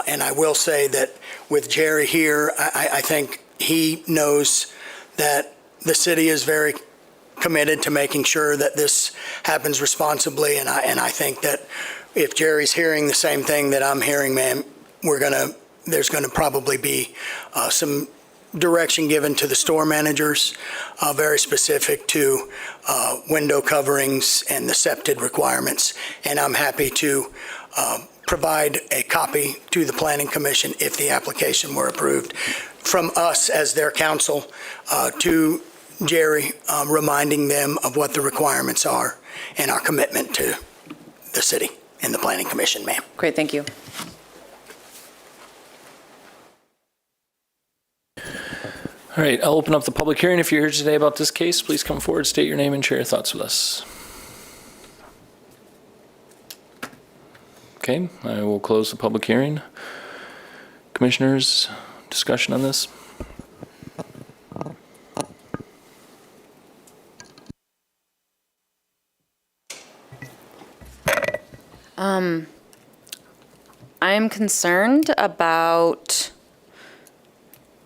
L: And I will say that with Jerry here, I think he knows that the city is very committed to making sure that this happens responsibly. And I think that if Jerry's hearing the same thing that I'm hearing, ma'am, there's gonna probably be some direction given to the store managers, very specific to window coverings and the SEPTED requirements. And I'm happy to provide a copy to the Planning Commission if the application were approved from us as their counsel to Jerry, reminding them of what the requirements are and our commitment to the city and the Planning Commission, ma'am.
M: Great, thank you.
A: All right, I'll open up the public hearing. If you're here today about this case, please come forward, state your name, and share your thoughts with us. Okay, I will close the public hearing. Commissioners, discussion on this?
C: I'm concerned about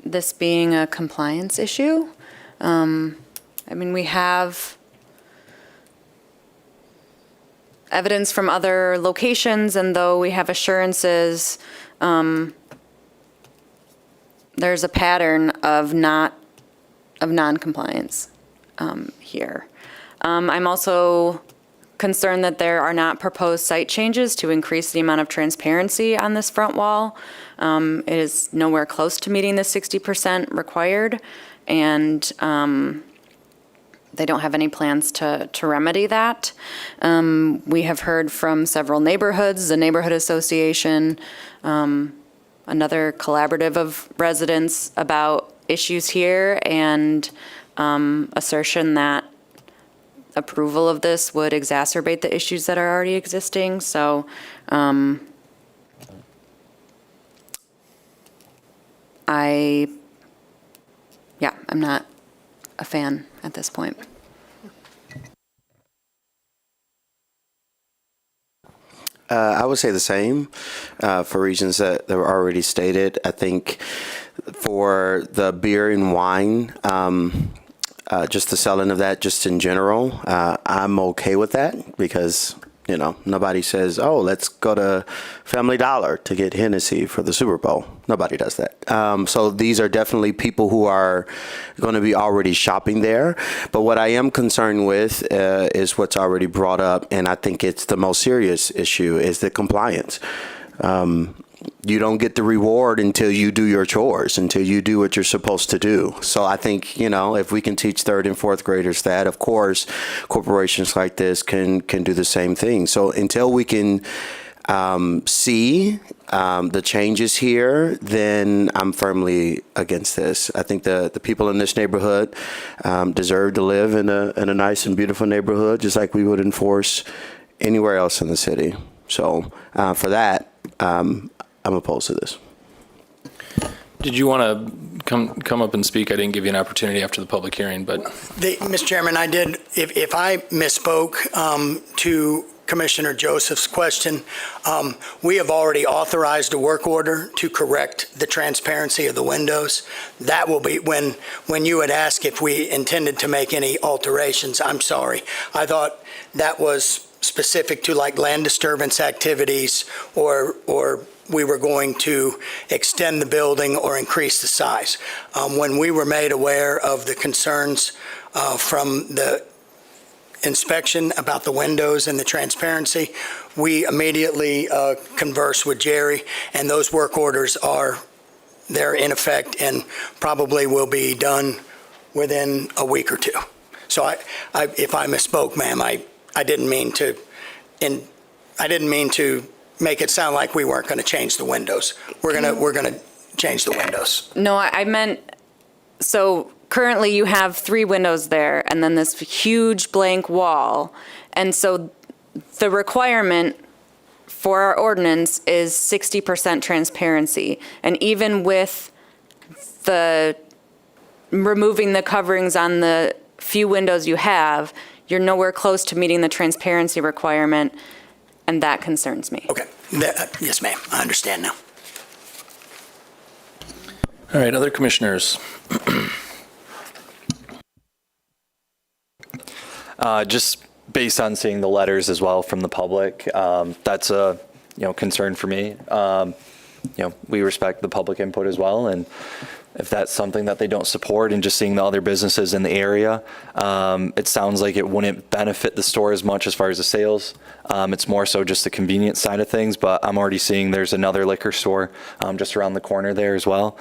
C: this being a compliance issue. I mean, we have evidence from other locations, and though we have assurances, there's a pattern of non-compliance here. I'm also concerned that there are not proposed site changes to increase the amount of transparency on this front wall. It is nowhere close to meeting the 60% required, and they don't have any plans to remedy that. We have heard from several neighborhoods, the Neighborhood Association, another collaborative of residents about issues here, and assertion that approval of this would exacerbate the issues that are already existing. So I'm not a fan at this point.
N: I would say the same for reasons that were already stated. I think for the beer and wine, just the selling of that just in general, I'm okay with that because, you know, nobody says, oh, let's go to Family Dollar to get Hennessy for the Super Bowl. Nobody does that. So these are definitely people who are going to be already shopping there. But what I am concerned with is what's already brought up, and I think it's the most serious issue, is the compliance. You don't get the reward until you do your chores, until you do what you're supposed to do. So I think, you know, if we can teach third and fourth graders that, of course, corporations like this can do the same thing. So until we can see the changes here, then I'm firmly against this. I think the people in this neighborhood deserve to live in a nice and beautiful neighborhood, just like we would enforce anywhere else in the city. So for that, I'm opposed to this.
A: Did you want to come up and speak? I didn't give you an opportunity after the public hearing, but.
L: Mr. Chairman, I did, if I misspoke to Commissioner Joseph's question, we have already authorized a work order to correct the transparency of the windows. That will be, when you had asked if we intended to make any alterations, I'm sorry. I thought that was specific to like land disturbance activities or we were going to extend the building or increase the size. When we were made aware of the concerns from the inspection about the windows and the transparency, we immediately converse with Jerry, and those work orders they're in effect and probably will be done within a week or two. So if I misspoke, ma'am, I didn't mean to make it sound like we weren't going to change the windows. We're going to change the windows.
C: No, I meant, so currently you have 3 windows there and then this huge blank wall. And so the requirement for our ordinance is 60% transparency. And even with the removing the coverings on the few windows you have, you're nowhere close to meeting the transparency requirement, and that concerns me.
L: Okay. Yes, ma'am. I understand now.
A: All right, other commissioners?
H: Just based on seeing the letters as well from the public, that's a concern for me. We respect the public input as well, and if that's something that they don't support, and just seeing the other businesses in the area, it sounds like it wouldn't benefit the store as much as far as the sales. It's more so just the convenience side of things, but I'm already seeing there's another liquor store just around the corner there as well.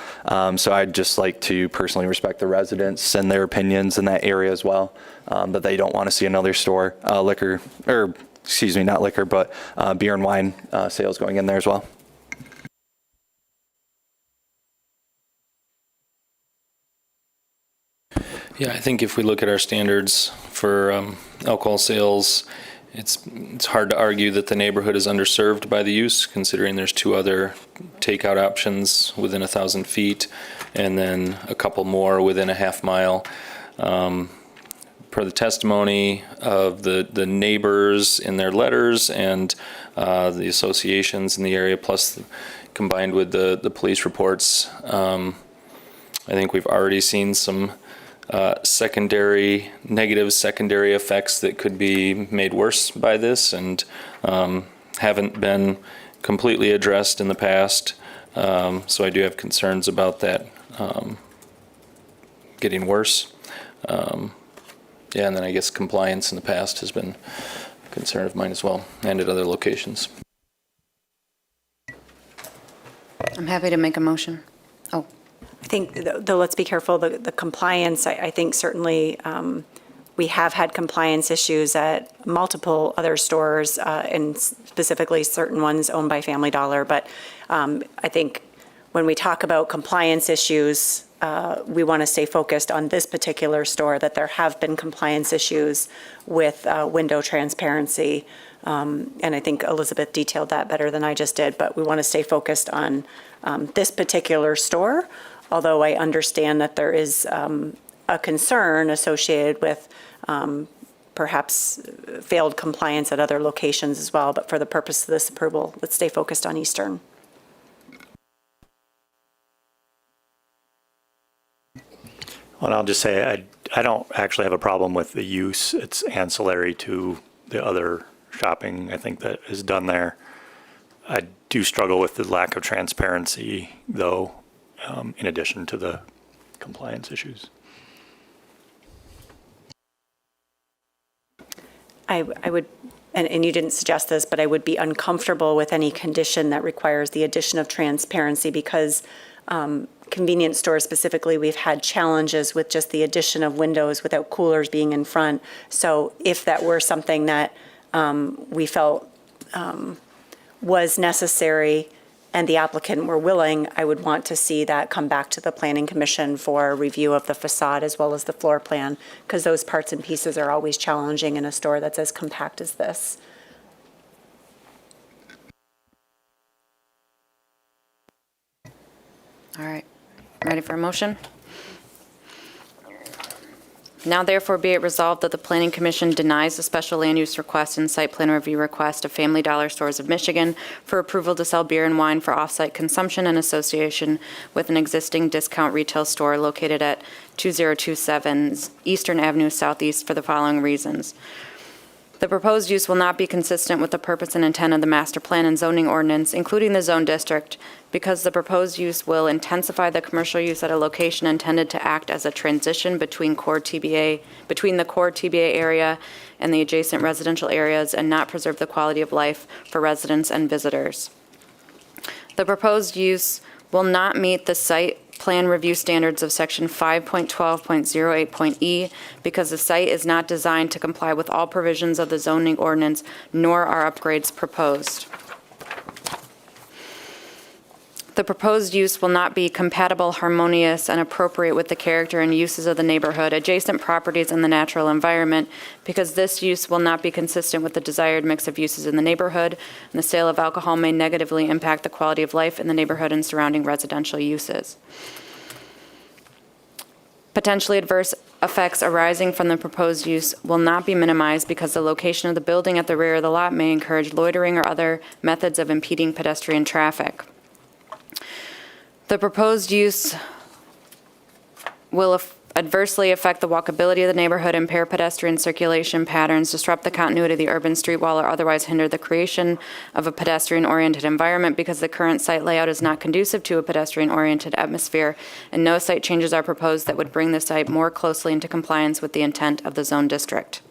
H: So I'd just like to personally respect the residents and their opinions in that area as well, that they don't want to see another store, not liquor, but beer and wine sales going in there as well.
A: Yeah, I think if we look at our standards for alcohol sales, it's hard to argue that the neighborhood is underserved by the use, considering there's 2 other takeout options within 1,000 feet, and then a couple more within a half mile. Per the testimony of the neighbors in their letters and the associations in the area, plus combined with the police reports, I think we've already seen some negative secondary effects that could be made worse by this, and haven't been completely addressed in the past. So I do have concerns about that getting worse. And then I guess compliance in the past has been a concern of mine as well, and at other locations.
C: I'm happy to make a motion. Oh.
E: I think, though, let's be careful, the compliance, I think certainly we have had compliance issues at multiple other stores, and specifically certain ones owned by Family Dollar. But I think when we talk about compliance issues, we want to stay focused on this particular store, that there have been compliance issues with window transparency. And I think Elizabeth detailed that better than I just did, but we want to stay focused on this particular store. Although I understand that there is a concern associated with perhaps failed compliance at other locations as well. But for the purpose of this approval, let's stay focused on Eastern.
I: Well, I'll just say I don't actually have a problem with the use. It's ancillary to the other shopping, I think, that is done there. I do struggle with the lack of transparency, though, in addition to the compliance issues.
E: I would, and you didn't suggest this, but I would be uncomfortable with any condition that requires the addition of transparency, because convenience stores specifically, we've had challenges with just the addition of windows without coolers being in front. So if that were something that we felt was necessary and the applicant were willing, I would want to see that come back to the Planning Commission for review of the facade as well as the floor plan, because those parts and pieces are always challenging in a store that's as compact as this.
C: All right. Ready for a motion? Now therefore be it resolved that the Planning Commission denies the special land use request and site plan review request of Family Dollar Stores of Michigan for approval to sell beer and wine for off-site consumption in association with an existing discount retail store located at 2027 Eastern Avenue Southeast for the following reasons. The proposed use will not be consistent with the purpose and intent of the master plan and zoning ordinance, including the zone district, because the proposed use will intensify the commercial use at a location intended to act as a transition between the core TBA area and the adjacent residential areas and not preserve the quality of life for residents and visitors. The proposed use will not meet the site plan review standards of section 5.12.08.e because the site is not designed to comply with all provisions of the zoning ordinance, nor are upgrades proposed. The proposed use will not be compatible, harmonious, and appropriate with the character and uses of the neighborhood, adjacent properties, and the natural environment, because this use will not be consistent with the desired mix of uses in the neighborhood, and the sale of alcohol may negatively impact the quality of life in the neighborhood and surrounding residential uses. Potentially adverse effects arising from the proposed use will not be minimized because the location of the building at the rear of the lot may encourage loitering or other methods of impeding pedestrian traffic. The proposed use will adversely affect the walkability of the neighborhood, impair pedestrian circulation patterns, disrupt the continuity of the urban street wall, or otherwise hinder the creation of a pedestrian-oriented environment because the current site layout is not conducive to a pedestrian-oriented atmosphere, and no site changes are proposed that would bring the site more closely into compliance with the intent of the zone district.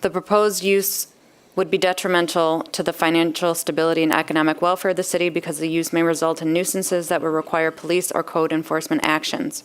C: The proposed use would be detrimental to the financial stability and economic welfare of the city because the use may result in nuisances that will require police or code enforcement actions.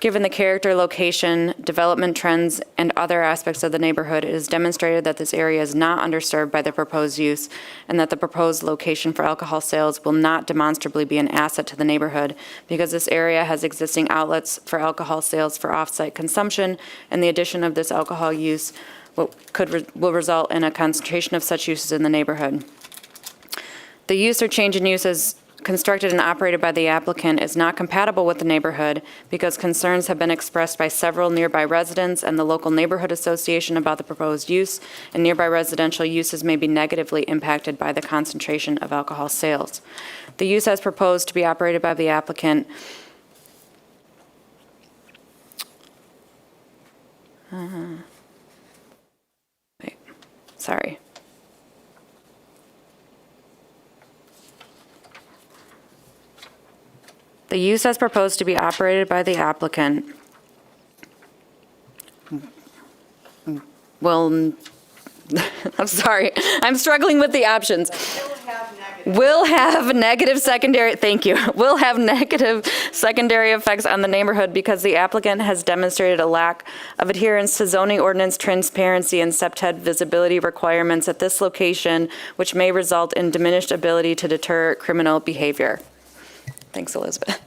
C: Given the character, location, development trends, and other aspects of the neighborhood, it is demonstrated that this area is not underserved by the proposed use and that the proposed location for alcohol sales will not demonstrably be an asset to the neighborhood because this area has existing outlets for alcohol sales for off-site consumption, and the addition of this alcohol use will result in a concentration of such uses in the neighborhood. The use or change in use as constructed and operated by the applicant is not compatible with the neighborhood because concerns have been expressed by several nearby residents and the local neighborhood association about the proposed use, and nearby residential uses may be negatively impacted by the concentration of alcohol sales. The use as proposed to be operated by the applicant Sorry. The use as proposed to be operated by the applicant will, I'm sorry, I'm struggling with the options. Will have negative secondary, thank you, will have negative secondary effects on the neighborhood because the applicant has demonstrated a lack of adherence to zoning ordinance transparency and SEPTED visibility requirements at this location, which may result in diminished ability to deter criminal behavior. Thanks, Elizabeth.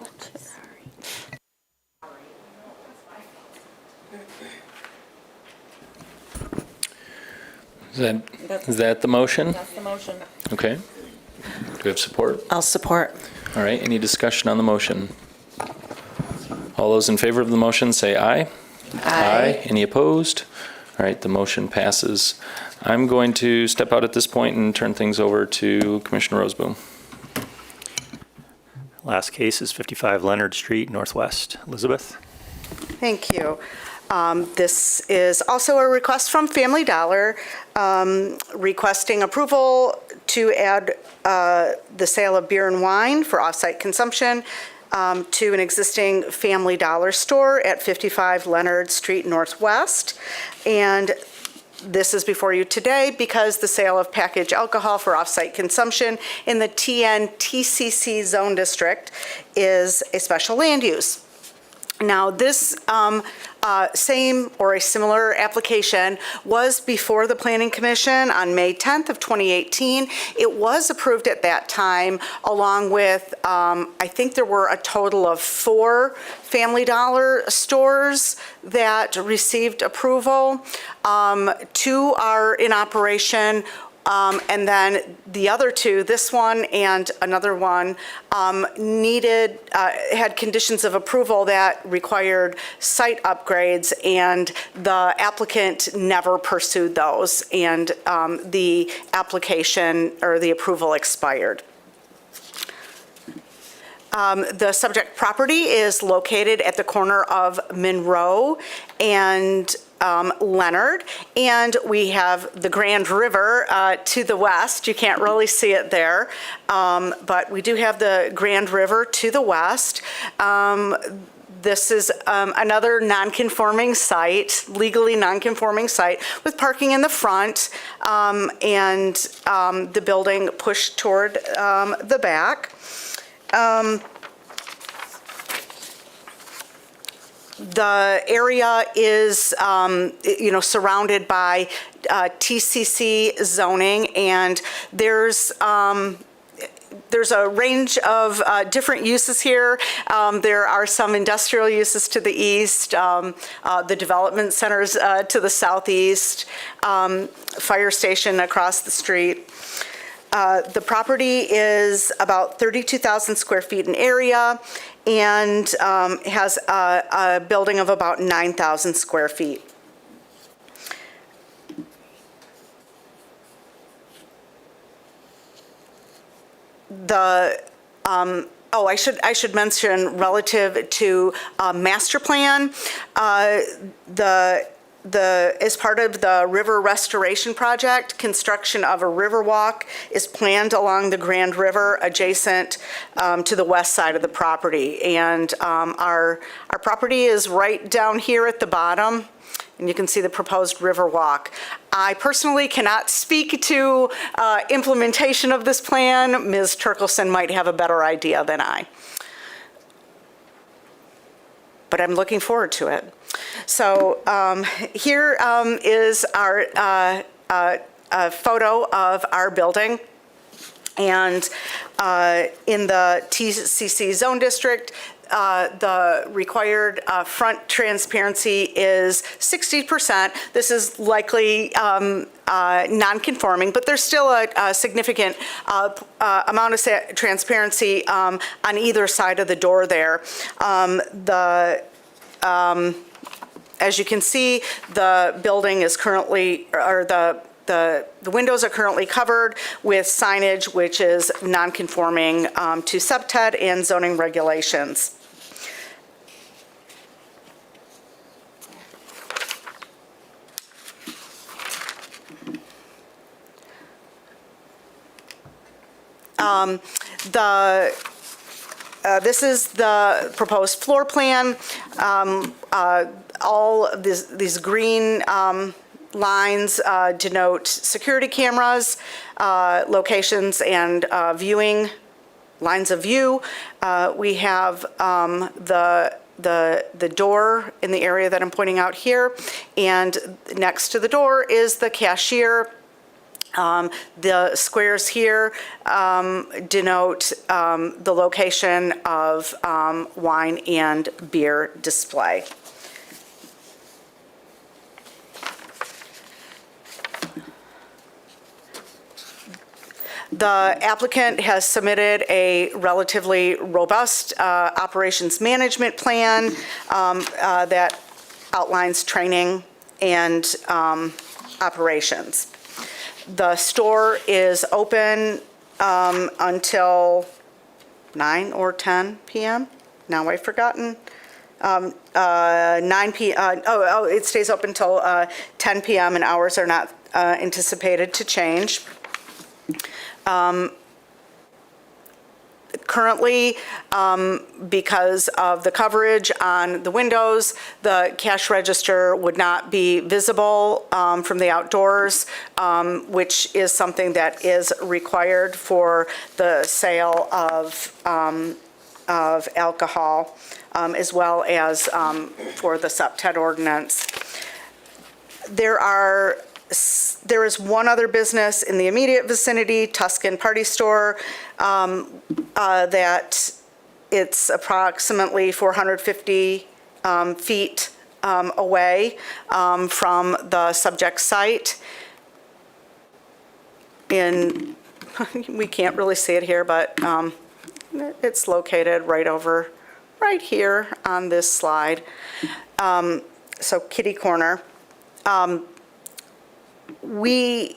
A: Is that the motion?
C: That's the motion.
A: Okay. Do we have support?
J: I'll support.
A: All right, any discussion on the motion? All those in favor of the motion say aye. Aye. Any opposed? All right, the motion passes. I'm going to step out at this point and turn things over to Commissioner Roseboom.
I: Last case is 55 Leonard Street, Northwest. Elizabeth?
K: Thank you. This is also a request from Family Dollar requesting approval to add the sale of beer and wine for off-site consumption to an existing Family Dollar store at 55 Leonard Street Northwest. And this is before you today because the sale of packaged alcohol for off-site consumption in the TN-TCC zone district is a special land use. Now, this same or a similar application was before the Planning Commission on May 10th of 2018. It was approved at that time, along with, I think there were a total of 4 Family Dollar stores that received approval. 2 are in operation. And then the other 2, this one and another one, had conditions of approval that required site upgrades, and the applicant never pursued those, and the application or the approval expired. The subject property is located at the corner of Monroe and Leonard, and we have the Grand River to the west. You can't really see it there, but we do have the Grand River to the west. This is another non-conforming site, legally non-conforming site, with parking in the front and the building pushed toward the back. The area is, surrounded by TCC zoning, and there's a range of different uses here. There are some industrial uses to the east, the development centers to the southeast, fire station across the street. The property is about 32,000 square feet in area and has a building of about 9,000 square feet. I should mention relative to master plan, as part of the river restoration project, construction of a river walk is planned along the Grand River adjacent to the west side of the property. And our property is right down here at the bottom, and you can see the proposed river walk. I personally cannot speak to implementation of this plan. Ms. Turkelson might have a better idea than I. But I'm looking forward to it. So here is our photo of our building. And in the TCC zone district, the required front transparency is 60%. This is likely non-conforming, but there's still a significant amount of transparency on either side of the door there. As you can see, the building is currently, or the windows are currently covered with signage which is non-conforming to SBTED and zoning regulations. This is the proposed floor plan. All these green lines denote security cameras, locations, and viewing lines of view. We have the door in the area that I'm pointing out here, and next to the door is the cashier. The squares here denote the location of wine and beer display. The applicant has submitted a relatively robust operations management plan that outlines training and operations. The store is open until 9 or 10 p.m. Now I've forgotten. 9 p.m. It stays open until 10 p.m. and hours are not anticipated to change. Currently, because of the coverage on the windows, the cash register would not be visible from the outdoors, which is something that is required for the sale of alcohol, as well as for the SBTED ordinance. There is one other business in the immediate vicinity, Tuscan Party Store, that it's approximately 450 feet away from the subject site. We can't really see it here, but it's located right here on this slide. So kitty corner. We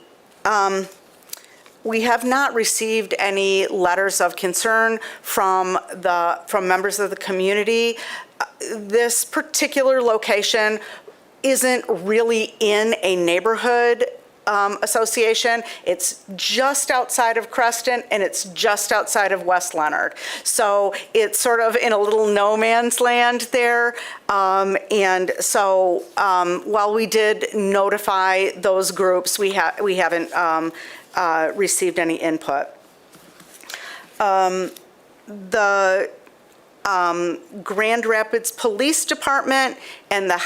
K: have not received any letters of concern from members of the community. This particular location isn't really in a neighborhood association. It's just outside of Creston, and it's just outside of West Leonard. So it's sort of in a little no man's land there. And so while we did notify those groups, we haven't received any input. The Grand Rapids Police Department and the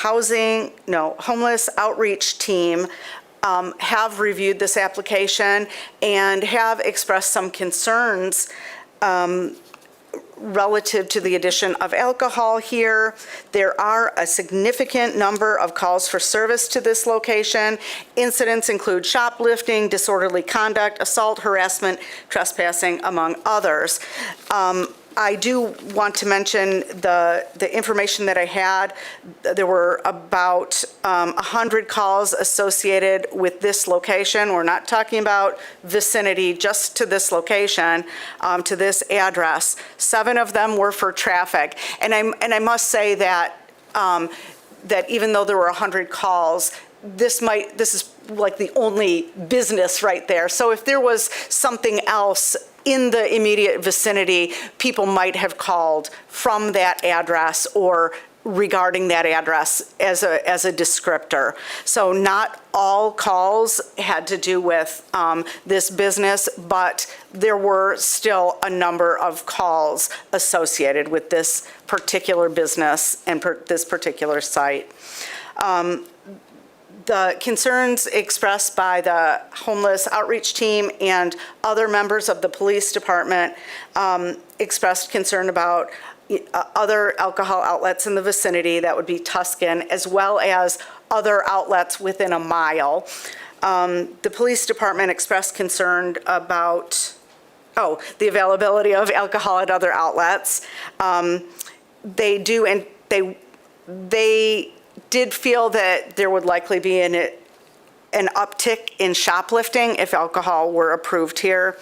K: homeless outreach team have reviewed this application and have expressed some concerns relative to the addition of alcohol here. There are a significant number of calls for service to this location. Incidents include shoplifting, disorderly conduct, assault, harassment, trespassing, among others. I do want to mention the information that I had. There were about 100 calls associated with this location. We're not talking about vicinity, just to this location, to this address. 7 of them were for traffic. And I must say that that even though there were 100 calls, this is like the only business right there. So if there was something else in the immediate vicinity, people might have called from that address or regarding that address as a descriptor. So not all calls had to do with this business, but there were still a number of calls associated with this particular business and this particular site. The concerns expressed by the homeless outreach team and other members of the police department expressed concern about other alcohol outlets in the vicinity, that would be Tuscan, as well as other outlets within a mile. The police department expressed concern about, the availability of alcohol at other outlets. They did feel that there would likely be an uptick in shoplifting if alcohol were approved here.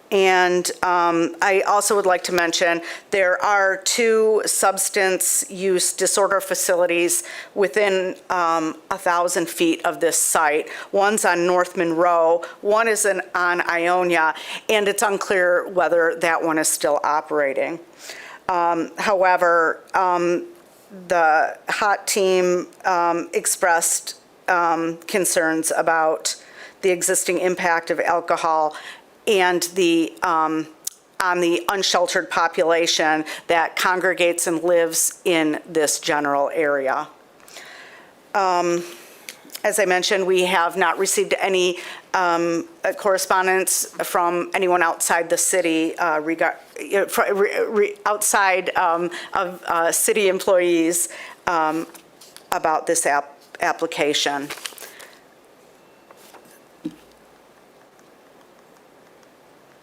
K: And I also would like to mention there are 2 substance use disorder facilities within 1,000 feet of this site. One's on North Monroe, one is on Ionia, and it's unclear whether that one is still operating. However, the HOT team expressed concerns about the existing impact of alcohol and on the unsheltered population that congregates and lives in this general area. As I mentioned, we have not received any correspondence from anyone outside the city, outside of city employees about this application.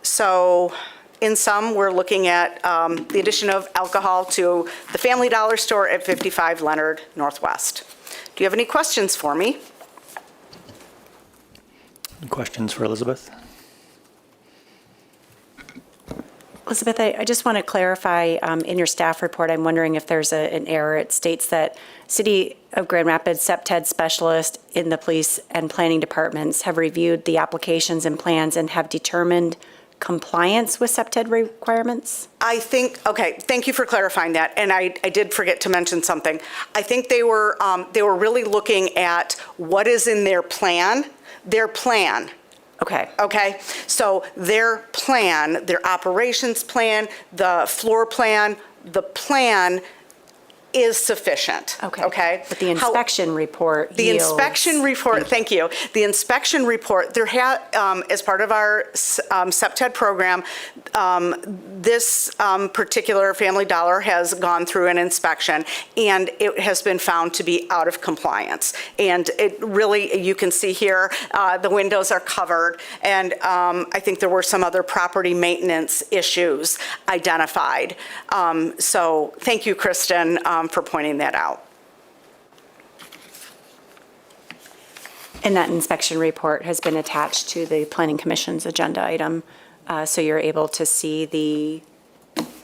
K: So in sum, we're looking at the addition of alcohol to the Family Dollar store at 55 Leonard Northwest. Do you have any questions for me?
I: Any questions for Elizabeth?
E: Elizabeth, I just want to clarify, in your staff report, I'm wondering if there's an error. It states that City of Grand Rapids CPTED specialists in the police and planning departments have reviewed the applications and plans and have determined compliance with CPTED requirements?
K: Okay, thank you for clarifying that. And I did forget to mention something. I think they were really looking at what is in their plan. Okay, so their plan, their operations plan, the floor plan, the plan is sufficient. Okay.
E: But the inspection report
K: The
E: yields-
K: inspection report, thank you. The inspection report, as part of our CPTED program, this particular Family Dollar has gone through an inspection, and it has been found to be out of compliance. And it really, you can see here, the windows are covered, and I think there were some other property maintenance issues identified. So thank you, Kristen, for pointing that out.
E: And that inspection report has been attached to the Planning Commission's agenda item, so you're able to see the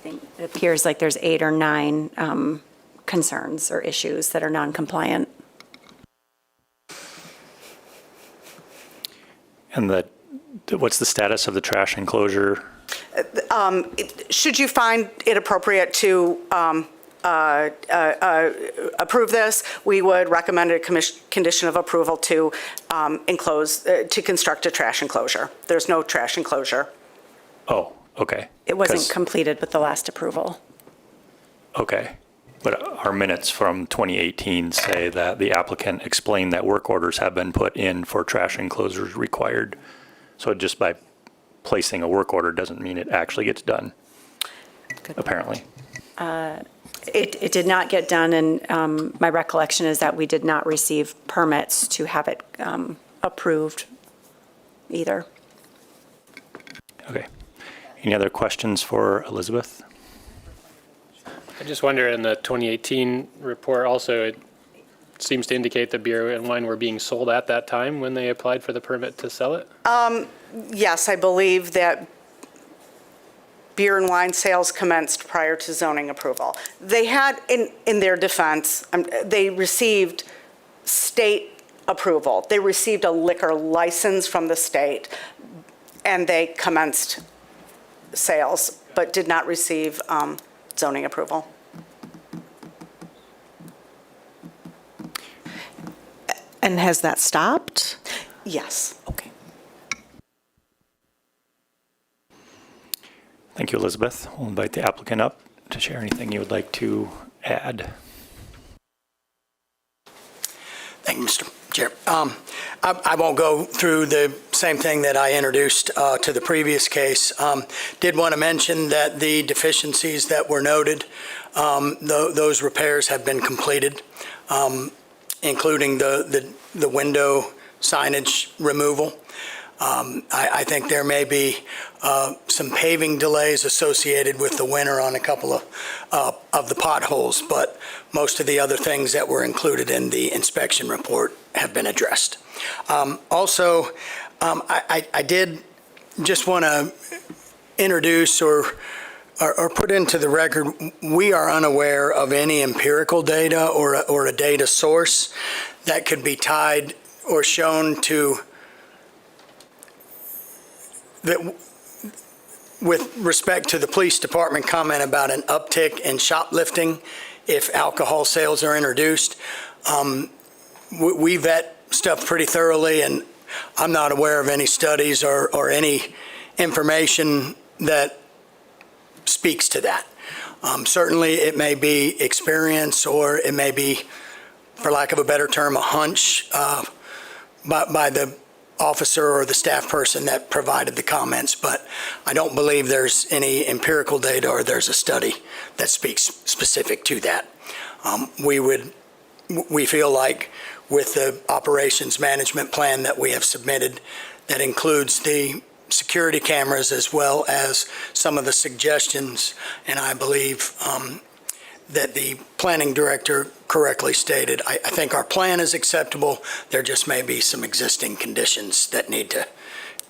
E: think it appears like there's 8 or 9 concerns or issues that are non-compliant.
I: And what's the status of the trash enclosure?
K: Should you find it appropriate to approve this, we would recommend a condition of approval to to construct a trash enclosure. There's no trash enclosure.
I: Oh, okay.
E: It wasn't completed with the last approval.
I: Okay. But our minutes from 2018 say that the applicant explained that work orders have been put in for trash enclosures required. So just by placing a work order doesn't mean it actually gets done, apparently.
E: It did not get done, and my recollection is that we did not receive permits to have it approved either.
I: Okay. Any other questions for Elizabeth?
B: I just wonder, in the 2018 report also, it seems to indicate that beer and wine were being sold at that time when they applied for the permit to sell it?
K: Yes, I believe that beer and wine sales commenced prior to zoning approval. They had, in their defense, they received state approval. They received a liquor license from the state, and they commenced sales, but did not receive zoning approval.
J: And has that stopped?
K: Yes.
J: Okay.
I: Thank you, Elizabeth. We'll invite the applicant up to share anything you would like to add.
L: Thank you, Mr. Chair. I won't go through the same thing that I introduced to the previous case. Did want to mention that the deficiencies that were noted, those repairs have been completed, including the window signage removal. I think there may be some paving delays associated with the winter on a couple of the potholes, but most of the other things that were included in the inspection report have been addressed. Also, I did just want to introduce or put into the record, we are unaware of any empirical data or a data source that could be tied or shown to that with respect to the police department comment about an uptick in shoplifting if alcohol sales are introduced. We vet stuff pretty thoroughly, and I'm not aware of any studies or any information that speaks to that. Certainly, it may be experience, or it may be, for lack of a better term, a hunch by the officer or the staff person that provided the comments, but I don't believe there's any empirical data or there's a study that speaks specific to that. We feel like with the operations management plan that we have submitted, that includes the security cameras as well as some of the suggestions, and I believe that the planning director correctly stated, I think our plan is acceptable. There just may be some existing conditions that need to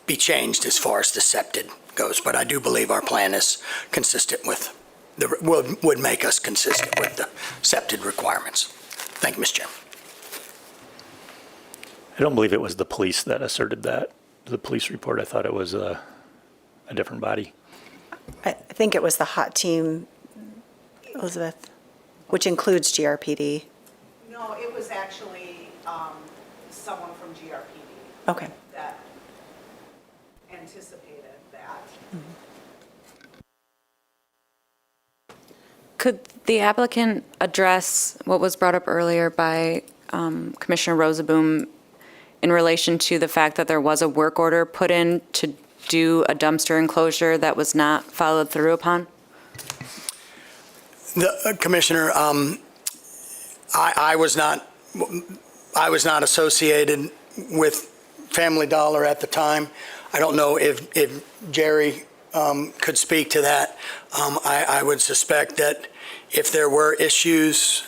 L: be changed as far as the SEPTED goes, but I do believe our plan is consistent with, would make us consistent with the SEPTED requirements. Thank you, Mr. Chairman.
I: I don't believe it was the police that asserted that. The police report, I thought it was a different body.
E: I think it was the HOT team, Elizabeth, which includes GRPD.
K: No, it was actually someone from GRPD
E: Okay.
K: that anticipated that.
C: Could the applicant address what was brought up earlier by Commissioner Rosaboom in relation to the fact that there was a work order put in to do a dumpster enclosure that was not followed through upon?
L: Commissioner, I was not associated with Family Dollar at the time. I don't know if Jerry could speak to that. I would suspect that if there were issues,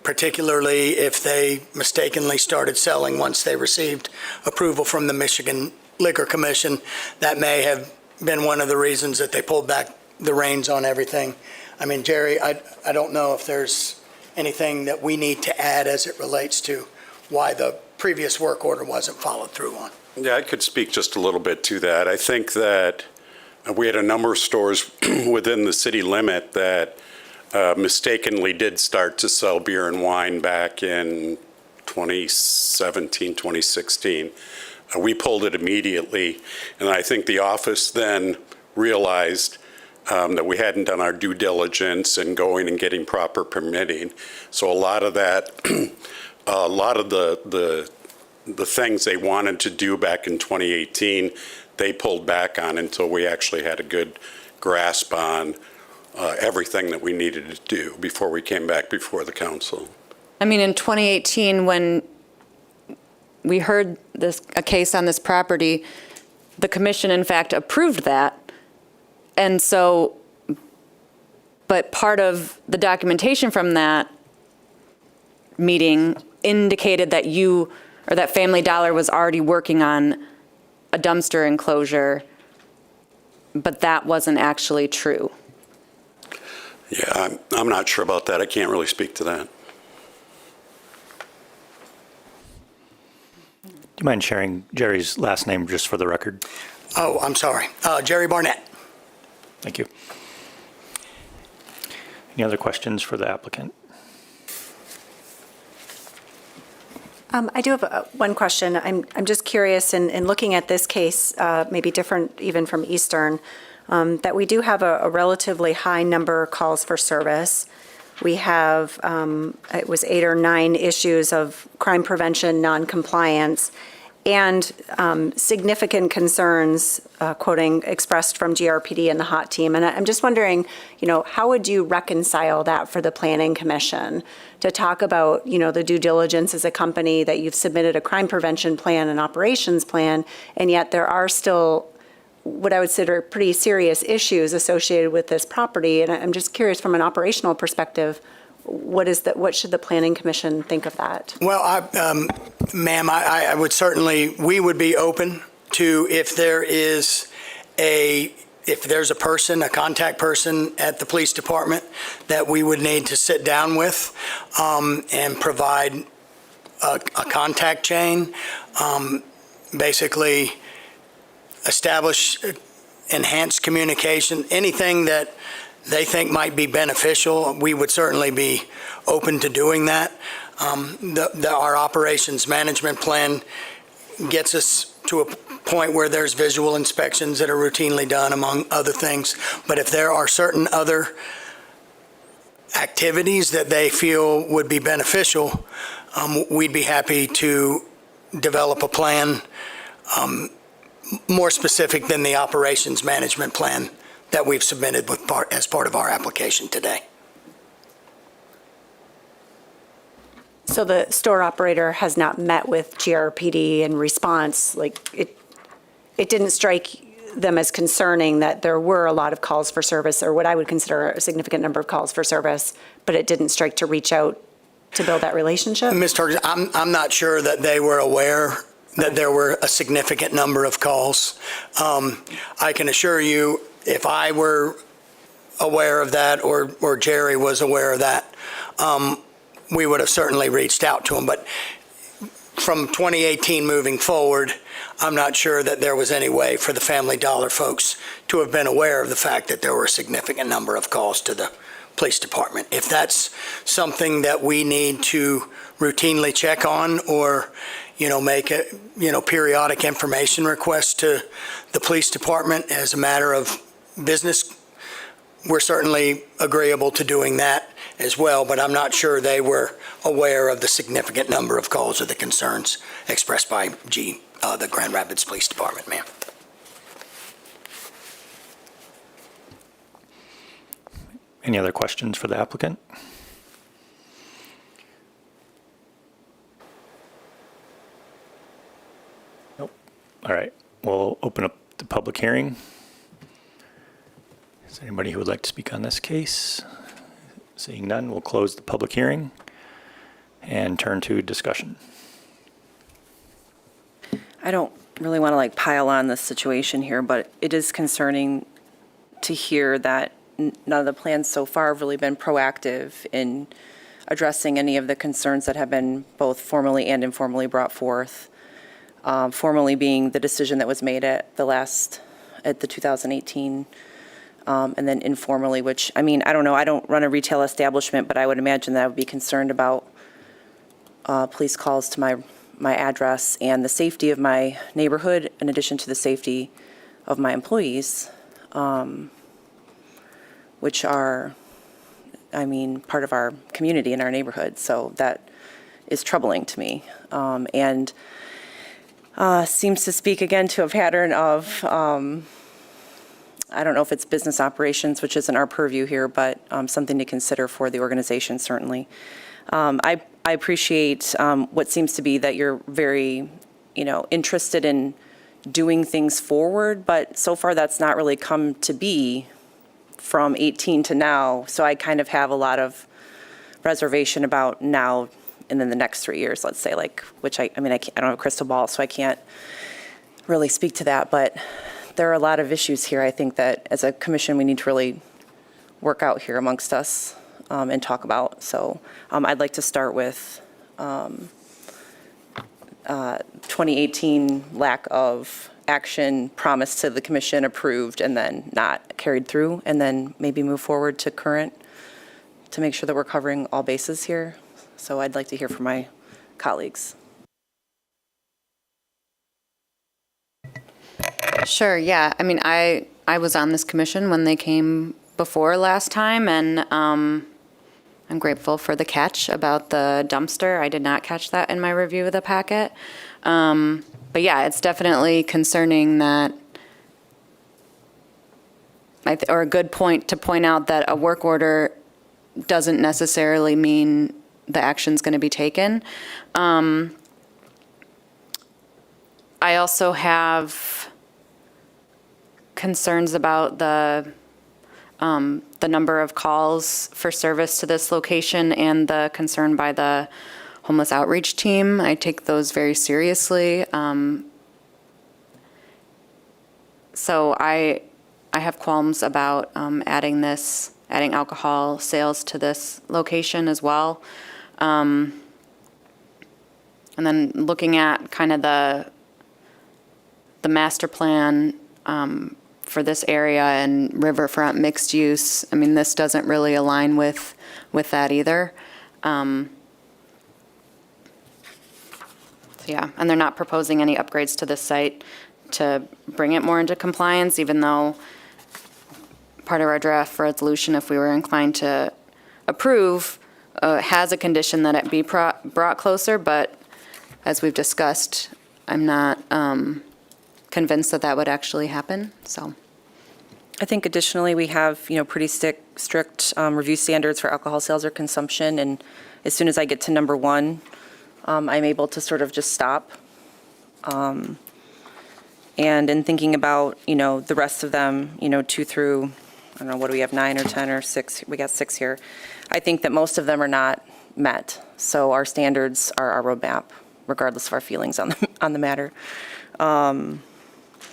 L: particularly if they mistakenly started selling once they received approval from the Michigan Liquor Commission, that may have been one of the reasons that they pulled back the reins on everything. I mean, Jerry, I don't know if there's anything that we need to add as it relates to why the previous work order wasn't followed through on.
O: Yeah, I could speak just a little bit to that. I think that we had a number of stores within the city limit that mistakenly did start to sell beer and wine back in 2017, 2016. We pulled it immediately, and I think the office then realized that we hadn't done our due diligence in going and getting proper permitting. So a lot of that, a lot of the things they wanted to do back in 2018, they pulled back on until we actually had a good grasp on everything that we needed to do before we came back before the council.
C: I mean, in 2018, when we heard a case on this property, the commission, in fact, approved that. And so, but part of the documentation from that meeting indicated that that Family Dollar was already working on a dumpster enclosure, but that wasn't actually true.
O: Yeah, I'm not sure about that. I can't really speak to that.
I: Do you mind sharing Jerry's last name just for the record?
L: Oh, I'm sorry. Jerry Barnett.
I: Thank you. Any other questions for the applicant?
E: I do have one question. I'm just curious, in looking at this case, maybe different even from Eastern, that we do have a relatively high number of calls for service. We have, it was 8 or 9 issues of crime prevention, non-compliance, and significant concerns, quoting, expressed from GRPD and the HOT team. And I'm just wondering, how would you reconcile that for the Planning Commission to talk about, the due diligence as a company that you've submitted a crime prevention plan and operations plan, and yet there are still what I would consider pretty serious issues associated with this property. And I'm just curious, from an operational perspective, what should the Planning Commission think of that?
L: Well, ma'am, I would certainly, we would be open to if there's a person, a contact person at the police department that we would need to sit down with and provide a contact chain, basically establish enhanced communication, anything that they think might be beneficial, we would certainly be open to doing that. Our operations management plan gets us to a point where there's visual inspections that are routinely done, among other things. But if there are certain other activities that they feel would be beneficial, we'd be happy to develop a plan more specific than the operations management plan that we've submitted as part of our application today.
E: So the store operator has not met with GRPD in response, it didn't strike them as concerning that there were a lot of calls for service, or what I would consider a significant number of calls for service, but it didn't strike to reach out to build that relationship?
L: Ms. Turkis, I'm not sure that they were aware that there were a significant number of calls. I can assure you, if I were aware of that or Jerry was aware of that, we would have certainly reached out to him. But from 2018 moving forward, I'm not sure that there was any way for the Family Dollar folks to have been aware of the fact that there were a significant number of calls to the police department. If that's something that we need to routinely check on or make a, periodic information request to the police department as a matter of business, we're certainly agreeable to doing that as well, but I'm not sure they were aware of the significant number of calls or the concerns expressed by the Grand Rapids Police Department, ma'am.
I: Any other questions for the applicant? Nope. All right, we'll open up the public hearing. Is there anybody who would like to speak on this case? Seeing none, we'll close the public hearing and turn to discussion.
M: I don't really want to pile on this situation here, but it is concerning to hear that none of the plans so far have really been proactive in addressing any of the concerns that have been both formally and informally brought forth. Formally being the decision that was made at the 2018, and then informally, which, I mean, I don't know, I don't run a retail establishment, but I would imagine that I would be concerned about police calls to my address and the safety of my neighborhood, in addition to the safety of my employees, which are, I mean, part of our community and our neighborhood. So that is troubling to me. And seems to speak again to a pattern of, I don't know if it's business operations, which isn't our purview here, but something to consider for the organization, certainly. I appreciate what seems to be that you're very, interested in doing things forward, but so far that's not really come to be from 18 to now. So I kind of have a lot of reservation about now and then the next 3 years, let's say, which I don't have a crystal ball, so I can't really speak to that. But there are a lot of issues here, I think, that as a commission we need to really work out here amongst us and talk about. So I'd like to start with 2018 lack of action promised to the commission, approved, and then not carried through, and then maybe move forward to current to make sure that we're covering all bases here. So I'd like to hear from my colleagues.
C: Sure, yeah. I mean, I was on this commission when they came before last time, and I'm grateful for the catch about the dumpster. I did not catch that in my review of the packet. But yeah, it's definitely concerning that, or a good point to point out that a work order doesn't necessarily mean the action's going to be taken. I also have concerns about the number of calls for service to this location and the concern by the homeless outreach team. I take those very seriously. So I have qualms about adding alcohol sales to this location as well. And then looking at kind of the master plan for this area and riverfront mixed use, I mean, this doesn't really align with that either. So yeah, and they're not proposing any upgrades to this site to bring it more into compliance, even though part of our draft resolution, if we were inclined to approve, has a condition that it be brought closer, but as we've discussed, I'm not convinced that that would actually happen, so.
M: I think additionally, we have, pretty strict review standards for alcohol sales or consumption, and as soon as I get to number 1, I'm able to sort of just stop. And in thinking about, the rest of them, 2 through, I don't know, what do we have, 9 or 10 or 6? We got 6 here. I think that most of them are not met. So our standards are our roadmap, regardless of our feelings on the matter.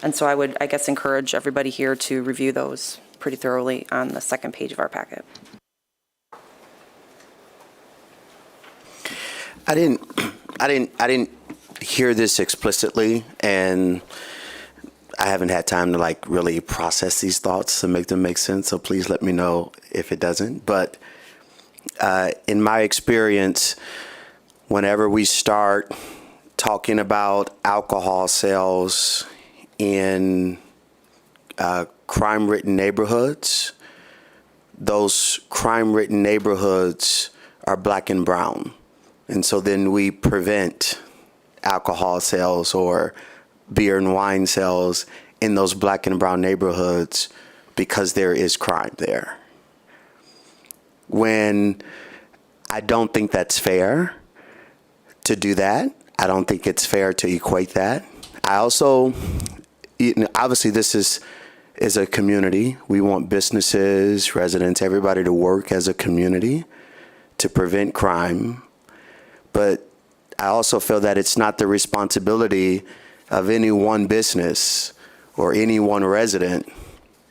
M: And so I would, I guess, encourage everybody here to review those pretty thoroughly on the second page of our packet.
N: I didn't hear this explicitly, and I haven't had time to really process these thoughts to make them make sense. So please let me know if it doesn't. But in my experience, whenever we start talking about alcohol sales in crime-ridden neighborhoods, those crime-ridden neighborhoods are black and brown. And so then we prevent alcohol sales or beer and wine sales in those black and brown neighborhoods because there is crime there. When I don't think that's fair to do that, I don't think it's fair to equate that. I also, obviously this is a community. We want businesses, residents, everybody to work as a community to prevent crime. But I also feel that it's not the responsibility of any one business or any one resident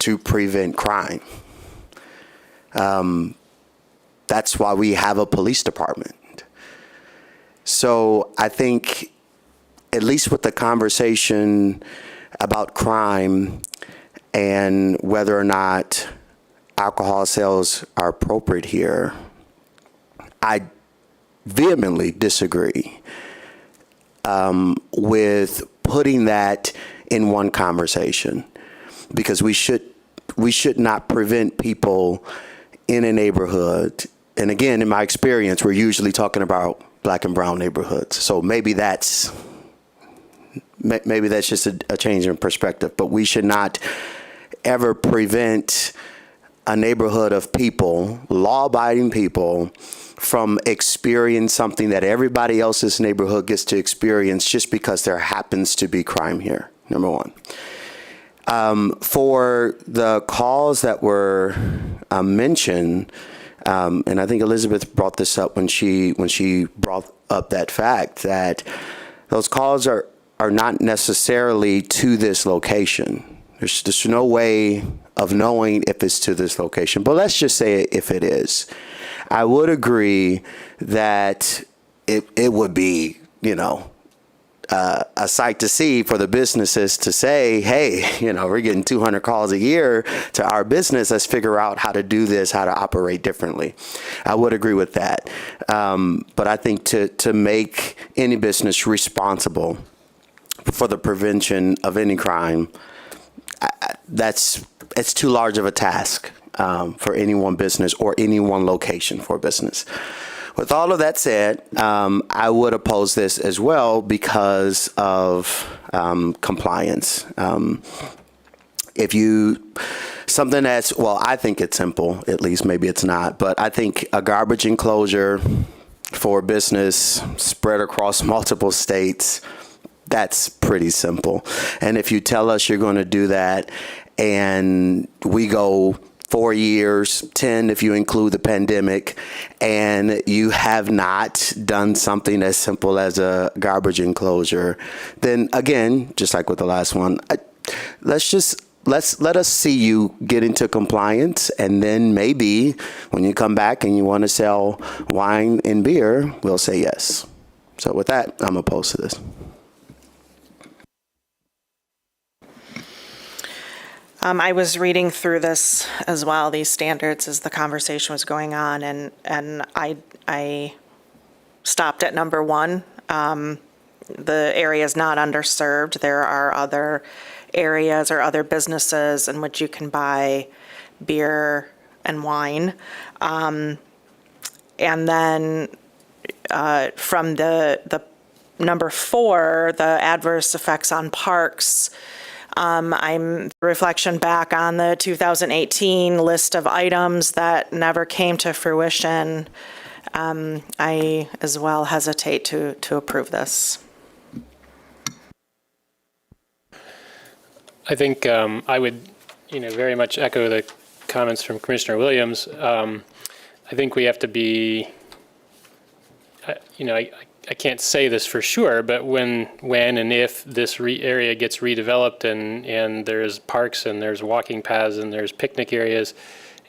N: to prevent crime. That's why we have a police department. So I think, at least with the conversation about crime and whether or not alcohol sales are appropriate here, I vehemently disagree with putting that in one conversation, because we should not prevent people in a neighborhood. And again, in my experience, we're usually talking about black and brown neighborhoods. So maybe that's just a change in perspective, but we should not ever prevent a neighborhood of people, law-abiding people, from experiencing something that everybody else's neighborhood gets to experience just because there happens to be crime here, number one. For the calls that were mentioned, and I think Elizabeth brought this up when she brought up that fact that those calls are not necessarily to this location. There's no way of knowing if it's to this location, but let's just say if it is. I would agree that it would be, a sight to see for the businesses to say, hey, we're getting 200 calls a year to our business. Let's figure out how to do this, how to operate differently. I would agree with that. But I think to make any business responsible for the prevention of any crime, it's too large of a task for any one business or any one location for business. With all of that said, I would oppose this as well because of compliance. Something that's, well, I think it's simple, at least maybe it's not, but I think a garbage enclosure for business spread across multiple states, that's pretty simple. And if you tell us you're going to do that and we go 4 years, 10 if you include the pandemic, and you have not done something as simple as a garbage enclosure, then again, just like with the last one, let us see you get into compliance, and then maybe when you come back and you want to sell wine and beer, we'll say yes. So with that, I'm opposed to this.
J: I was reading through this as well, these standards, as the conversation was going on, and I stopped at number one. The area is not underserved. There are other areas or other businesses in which you can buy beer and wine. And then from the number 4, the adverse effects on parks, I'm reflection back on the 2018 list of items that never came to fruition. I as well hesitate to approve this.
B: I think I would, very much echo the comments from Commissioner Williams. I think we have to be, I can't say this for sure, but when and if this area gets redeveloped and there's parks and there's walking paths and there's picnic areas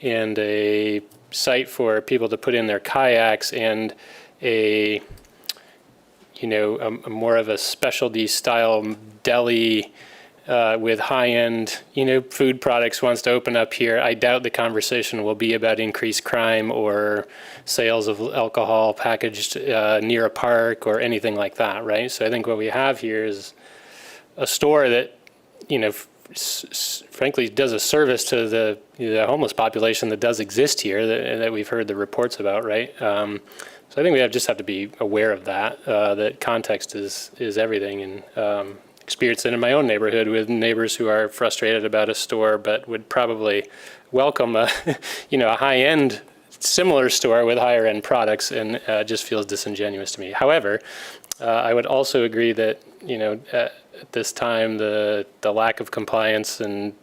B: and a site for people to put in their kayaks and a more of a specialty style deli with high-end, food products wants to open up here, I doubt the conversation will be about increased crime or sales of alcohol packaged near a park or anything like that, right? So I think what we have here is a store that, frankly, does a service to the homeless population that does exist here that we've heard the reports about, right? So I think we just have to be aware of that, that context is everything, and experienced it in my own neighborhood with neighbors who are frustrated about a store, but would probably welcome a high-end similar store with higher-end products, and just feels disingenuous to me. However, I would also agree that at this time the lack of compliance and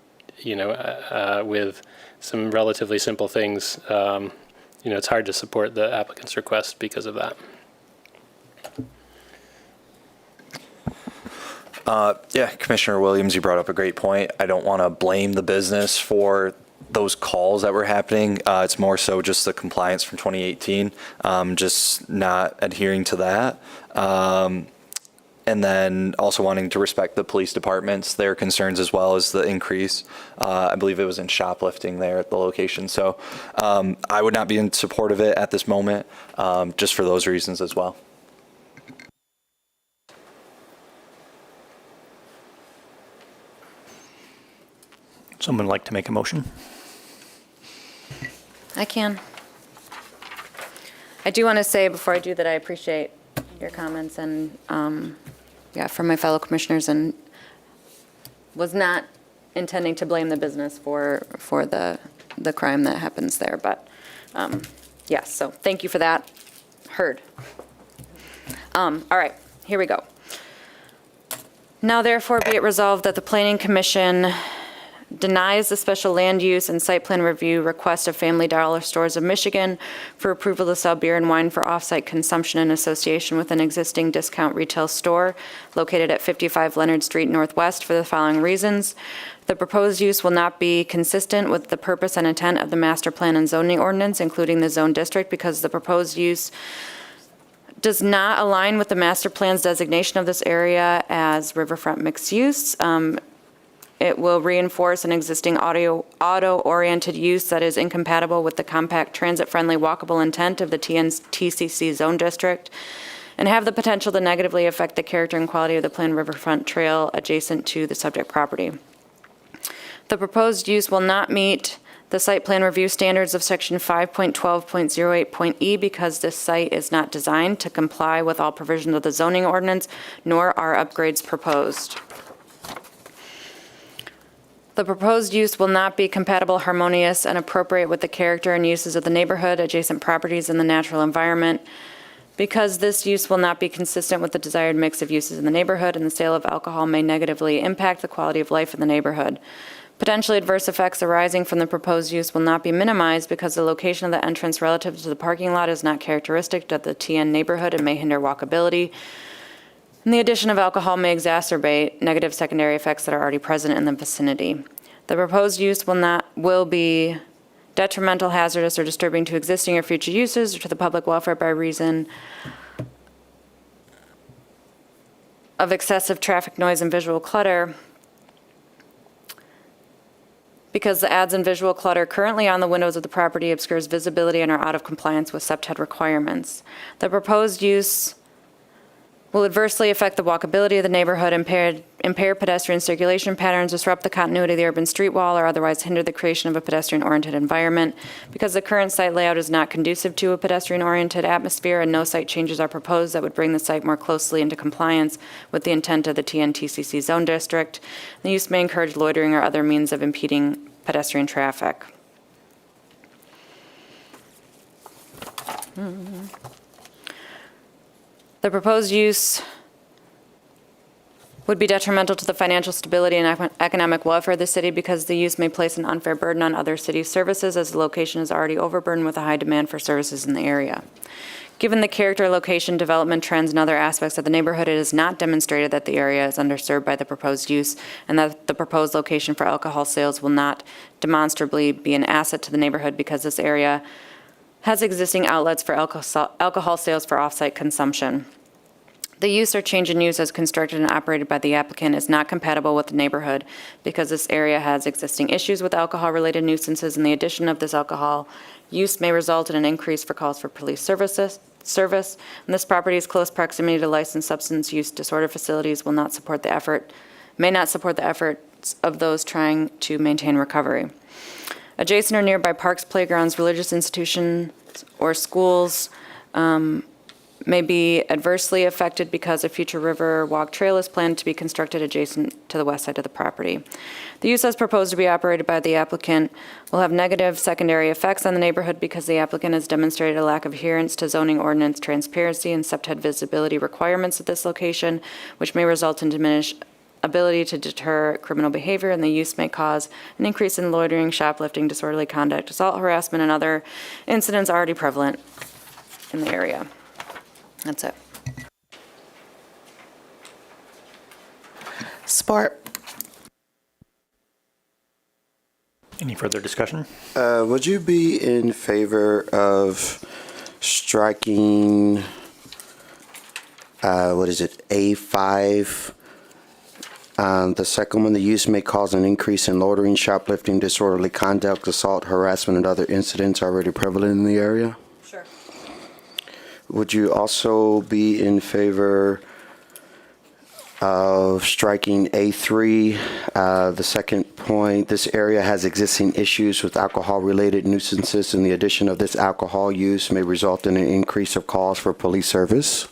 B: with some relatively simple things, it's hard to support the applicant's request because of that.
H: Yeah, Commissioner Williams, you brought up a great point. I don't want to blame the business for those calls that were happening. It's more so just the compliance from 2018, just not adhering to that. And then also wanting to respect the police departments, their concerns as well as the increase. I believe it was in shoplifting there at the location. So I would not be in support of it at this moment, just for those reasons as well.
I: Someone like to make a motion?
C: I can. I do want to say before I do that, I appreciate your comments and, from my fellow commissioners, and was not intending to blame the business for the crime that happens there, but, yes, so thank you for that. Heard. All right, here we go. Now therefore be it resolved that the Planning Commission denies the special land use and site plan review request of Family Dollar Stores of Michigan for approval to sell beer and wine for off-site consumption in association with an existing discount retail store located at 55 Leonard Street Northwest for the following reasons. The proposed use will not be consistent with the purpose and intent of the master plan and zoning ordinance, including the zone district, because the proposed use does not align with the master plan's designation of this area as riverfront mixed use. It will reinforce an existing auto-oriented use that is incompatible with the compact, transit-friendly, walkable intent of the TCC zone district, and have the potential to negatively affect the character and quality of the planned riverfront trail adjacent to the subject property. The proposed use will not meet the site plan review standards of section 5.12.08.e because this site is not designed to comply with all provisions of the zoning ordinance, nor are upgrades proposed. The proposed use will not be compatible, harmonious, and appropriate with the character and uses of the neighborhood, adjacent properties, and the natural environment. Because this use will not be consistent with the desired mix of uses in the neighborhood, and the sale of alcohol may negatively impact the quality of life in the neighborhood. Potentially adverse effects arising from the proposed use will not be minimized because the location of the entrance relative to the parking lot is not characteristic of the TN neighborhood and may hinder walkability. And the addition of alcohol may exacerbate negative secondary effects that are already present in the vicinity. The proposed use will be detrimental, hazardous, or disturbing to existing or future uses or to the public welfare by reason of excessive traffic noise and visual clutter, because the ads and visual clutter currently on the windows of the property obscures visibility and are out of compliance with SEPTED requirements. The proposed use will adversely affect the walkability of the neighborhood, impair pedestrian circulation patterns, disrupt the continuity of the urban street wall, or otherwise hinder the creation of a pedestrian-oriented environment. Because the current site layout is not conducive to a pedestrian-oriented atmosphere and no site changes are proposed that would bring the site more closely into compliance with the intent of the TNTCC zone district, the use may encourage loitering or other means of impeding pedestrian traffic. The proposed use would be detrimental to the financial stability and economic welfare of the city because the use may place an unfair burden on other city services as the location is already overburdened with a high demand for services in the area. Given the character, location, development trends, and other aspects of the neighborhood, it is not demonstrated that the area is underserved by the proposed use and that the proposed location for alcohol sales will not demonstrably be an asset to the neighborhood because this area has existing outlets for alcohol sales for off-site consumption. The use or change in use as constructed and operated by the applicant is not compatible with the neighborhood because this area has existing issues with alcohol-related nuisances, and the addition of this alcohol use may result in an increase for calls for police service, and this property's close proximity to licensed substance use disorder facilities may not support the efforts of those trying to maintain recovery. Adjacent or nearby parks, playgrounds, religious institutions, or schools may be adversely affected because a future river walk trail is planned to be constructed adjacent to the west side of the property. The use as proposed to be operated by the applicant will have negative secondary effects on the neighborhood because the applicant has demonstrated a lack of adherence to zoning ordinance transparency and SEPTED visibility requirements at this location, which may result in diminished ability to deter criminal behavior, and the use may cause an increase in loitering, shoplifting, disorderly conduct, assault, harassment, and other incidents already prevalent in the area. That's it.
J: Support.
I: Any further discussion?
N: Would you be in favor of striking, A5? The second one, the use may cause an increase in loitering, shoplifting, disorderly conduct, assault, harassment, and other incidents already prevalent in the area.
C: Sure.
N: Would you also be in favor of striking A3? The second point, this area has existing issues with alcohol-related nuisances, and the addition of this alcohol use may result in an increase of calls for police service.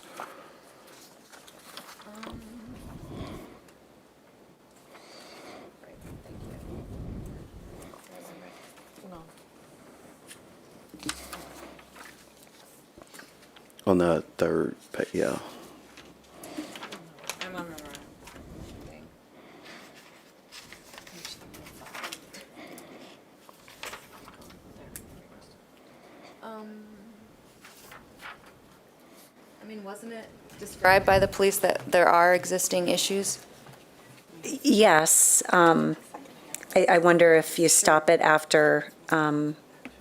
N: On the third, yeah.
C: I'm on the wrong thing. I mean, wasn't it described by the police that there are existing issues?
E: Yes. I wonder if you stop it after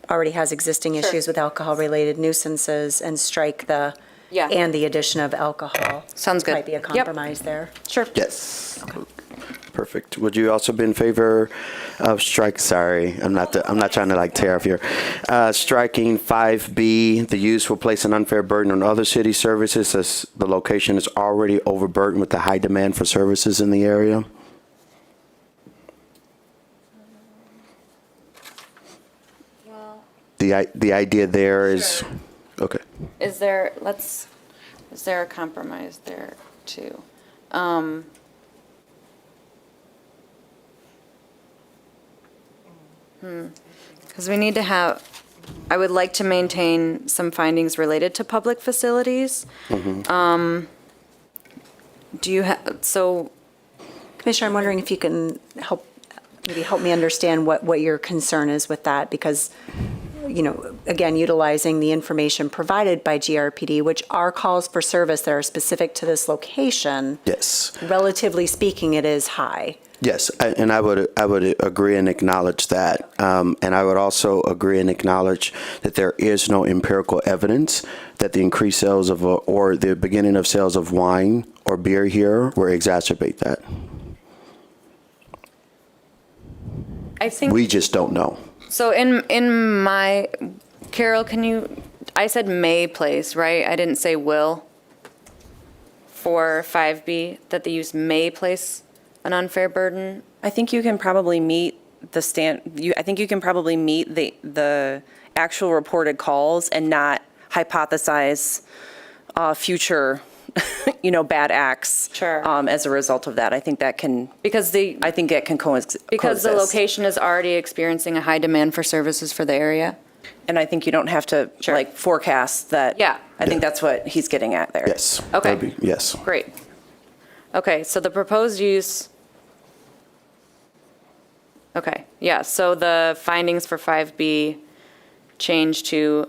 E: already has existing issues with alcohol-related nuisances and strike the,
C: Yeah.
E: and the addition of alcohol.
C: Sounds good.
E: Might be a
C: Yep.
E: compromise there.
C: Sure.
N: Yes. Perfect. Would you also be in favor of sorry, I'm not trying to like tear off here. Striking 5B, the use will place an unfair burden on other city services as the location is already overburdened with the high demand for services in the area. The idea there is, okay.
C: Is there a compromise there too? Because we need to have, I would like to maintain some findings related to public facilities. Do you have, so,
E: Commissioner, I'm wondering if you can maybe help me understand what your concern is with that, because, you know, again, utilizing the information provided by GRPD, which are calls for service that are specific to this location.
N: Yes.
E: Relatively speaking, it is high.
N: Yes, and I would agree and acknowledge that. And I would also agree and acknowledge that there is no empirical evidence that the increased sales of, or the beginning of sales of wine or beer here will exacerbate that.
C: I think.
N: We just don't know.
C: So in my, Carol, I said may place, right? I didn't say will for 5B, that the use may place an unfair burden.
M: I think you can probably meet I think you can probably meet the actual reported calls and not hypothesize future, bad acts.
C: Sure.
M: As a result of that. I think that can, I think it can coexist.
C: Because the location is already experiencing a high demand for services for the area.
M: And I think you don't have to forecast that.
C: Yeah.
M: I think that's what he's getting at there.
N: Yes.
C: Okay.
N: Yes.
C: Great. Okay, so the proposed use. Okay, yeah, so the findings for 5B change to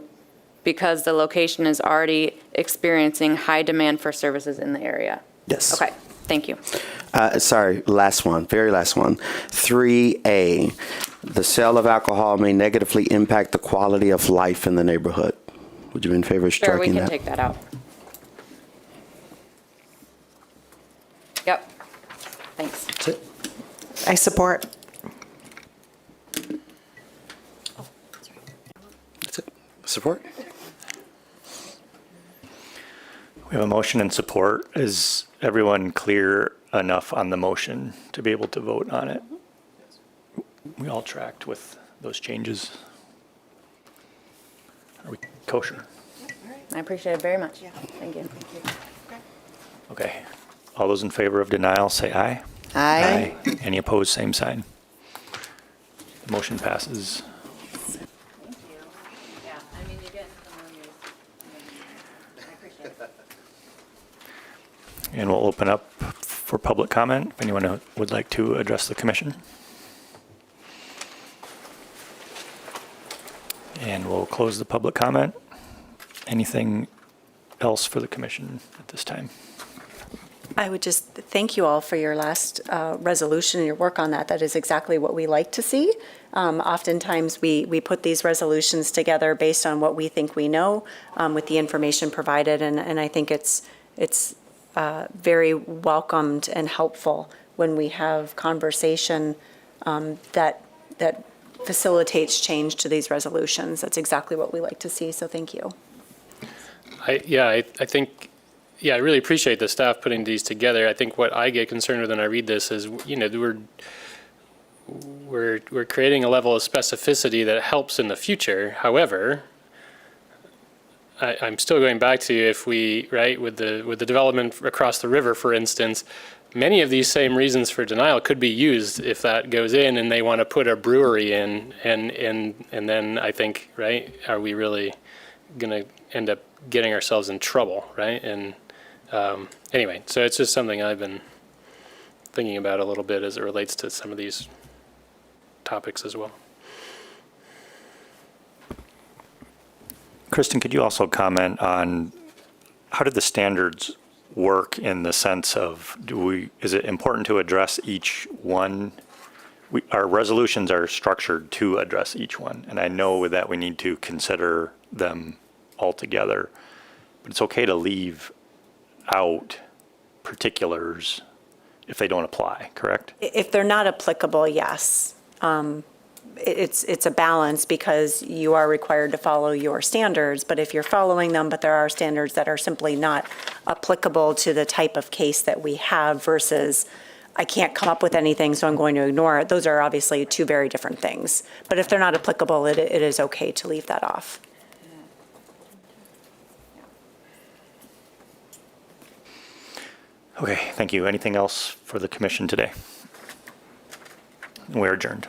C: because the location is already experiencing high demand for services in the area.
N: Yes.
C: Okay, thank you.
N: Sorry, last one, very last one. 3A, the sale of alcohol may negatively impact the quality of life in the neighborhood. Would you be in favor of
C: Sure, we
N: striking that?
C: can take that out. Yep, thanks.
N: That's it.
J: I support.
N: That's it. Support?
I: We have a motion and support. Is everyone clear enough on the motion to be able to vote on it? We all tracked with those changes? Are we kosher?
C: I appreciate it very much. Thank you.
I: Okay. All those in favor of denial, say aye.
C: Aye.
I: Any opposed, same sign. Motion passes. And we'll open up for public comment, if anyone would like to address the commission. And we'll close the public comment. Anything else for the commission at this time?
E: I would just thank you all for your last resolution and your work on that. That is exactly what we like to see. Oftentimes, we put these resolutions together based on what we think we know with the information provided, and I think it's very welcomed and helpful when we have conversation that facilitates change to these resolutions. That's exactly what we like to see, so thank you.
B: I think, I really appreciate the staff putting these together. I think what I get concerned with when I read this is, we're creating a level of specificity that helps in the future. However, I'm still going back to if we, right, with the development across the river, for instance, many of these same reasons for denial could be used if that goes in and they want to put a brewery in, and then I think, right, are we really going to end up getting ourselves in trouble, right? And anyway, so it's just something I've been thinking about a little bit as it relates to some of these topics as well.
I: Kristen, could you also comment on how did the standards work in the sense of, is it important to address each one? Our resolutions are structured to address each one, and I know that we need to consider them all together, but it's okay to leave out particulars if they don't apply, correct?
E: If they're not applicable, yes. It's a balance because you are required to follow your standards, but if you're following them, but there are standards that are simply not applicable to the type of case that we have versus I can't come up with anything, so I'm going to ignore it. Those are obviously two very different things. But if they're not applicable, it is okay to leave that off.
I: Okay, thank you. Anything else for the commission today? We're adjourned.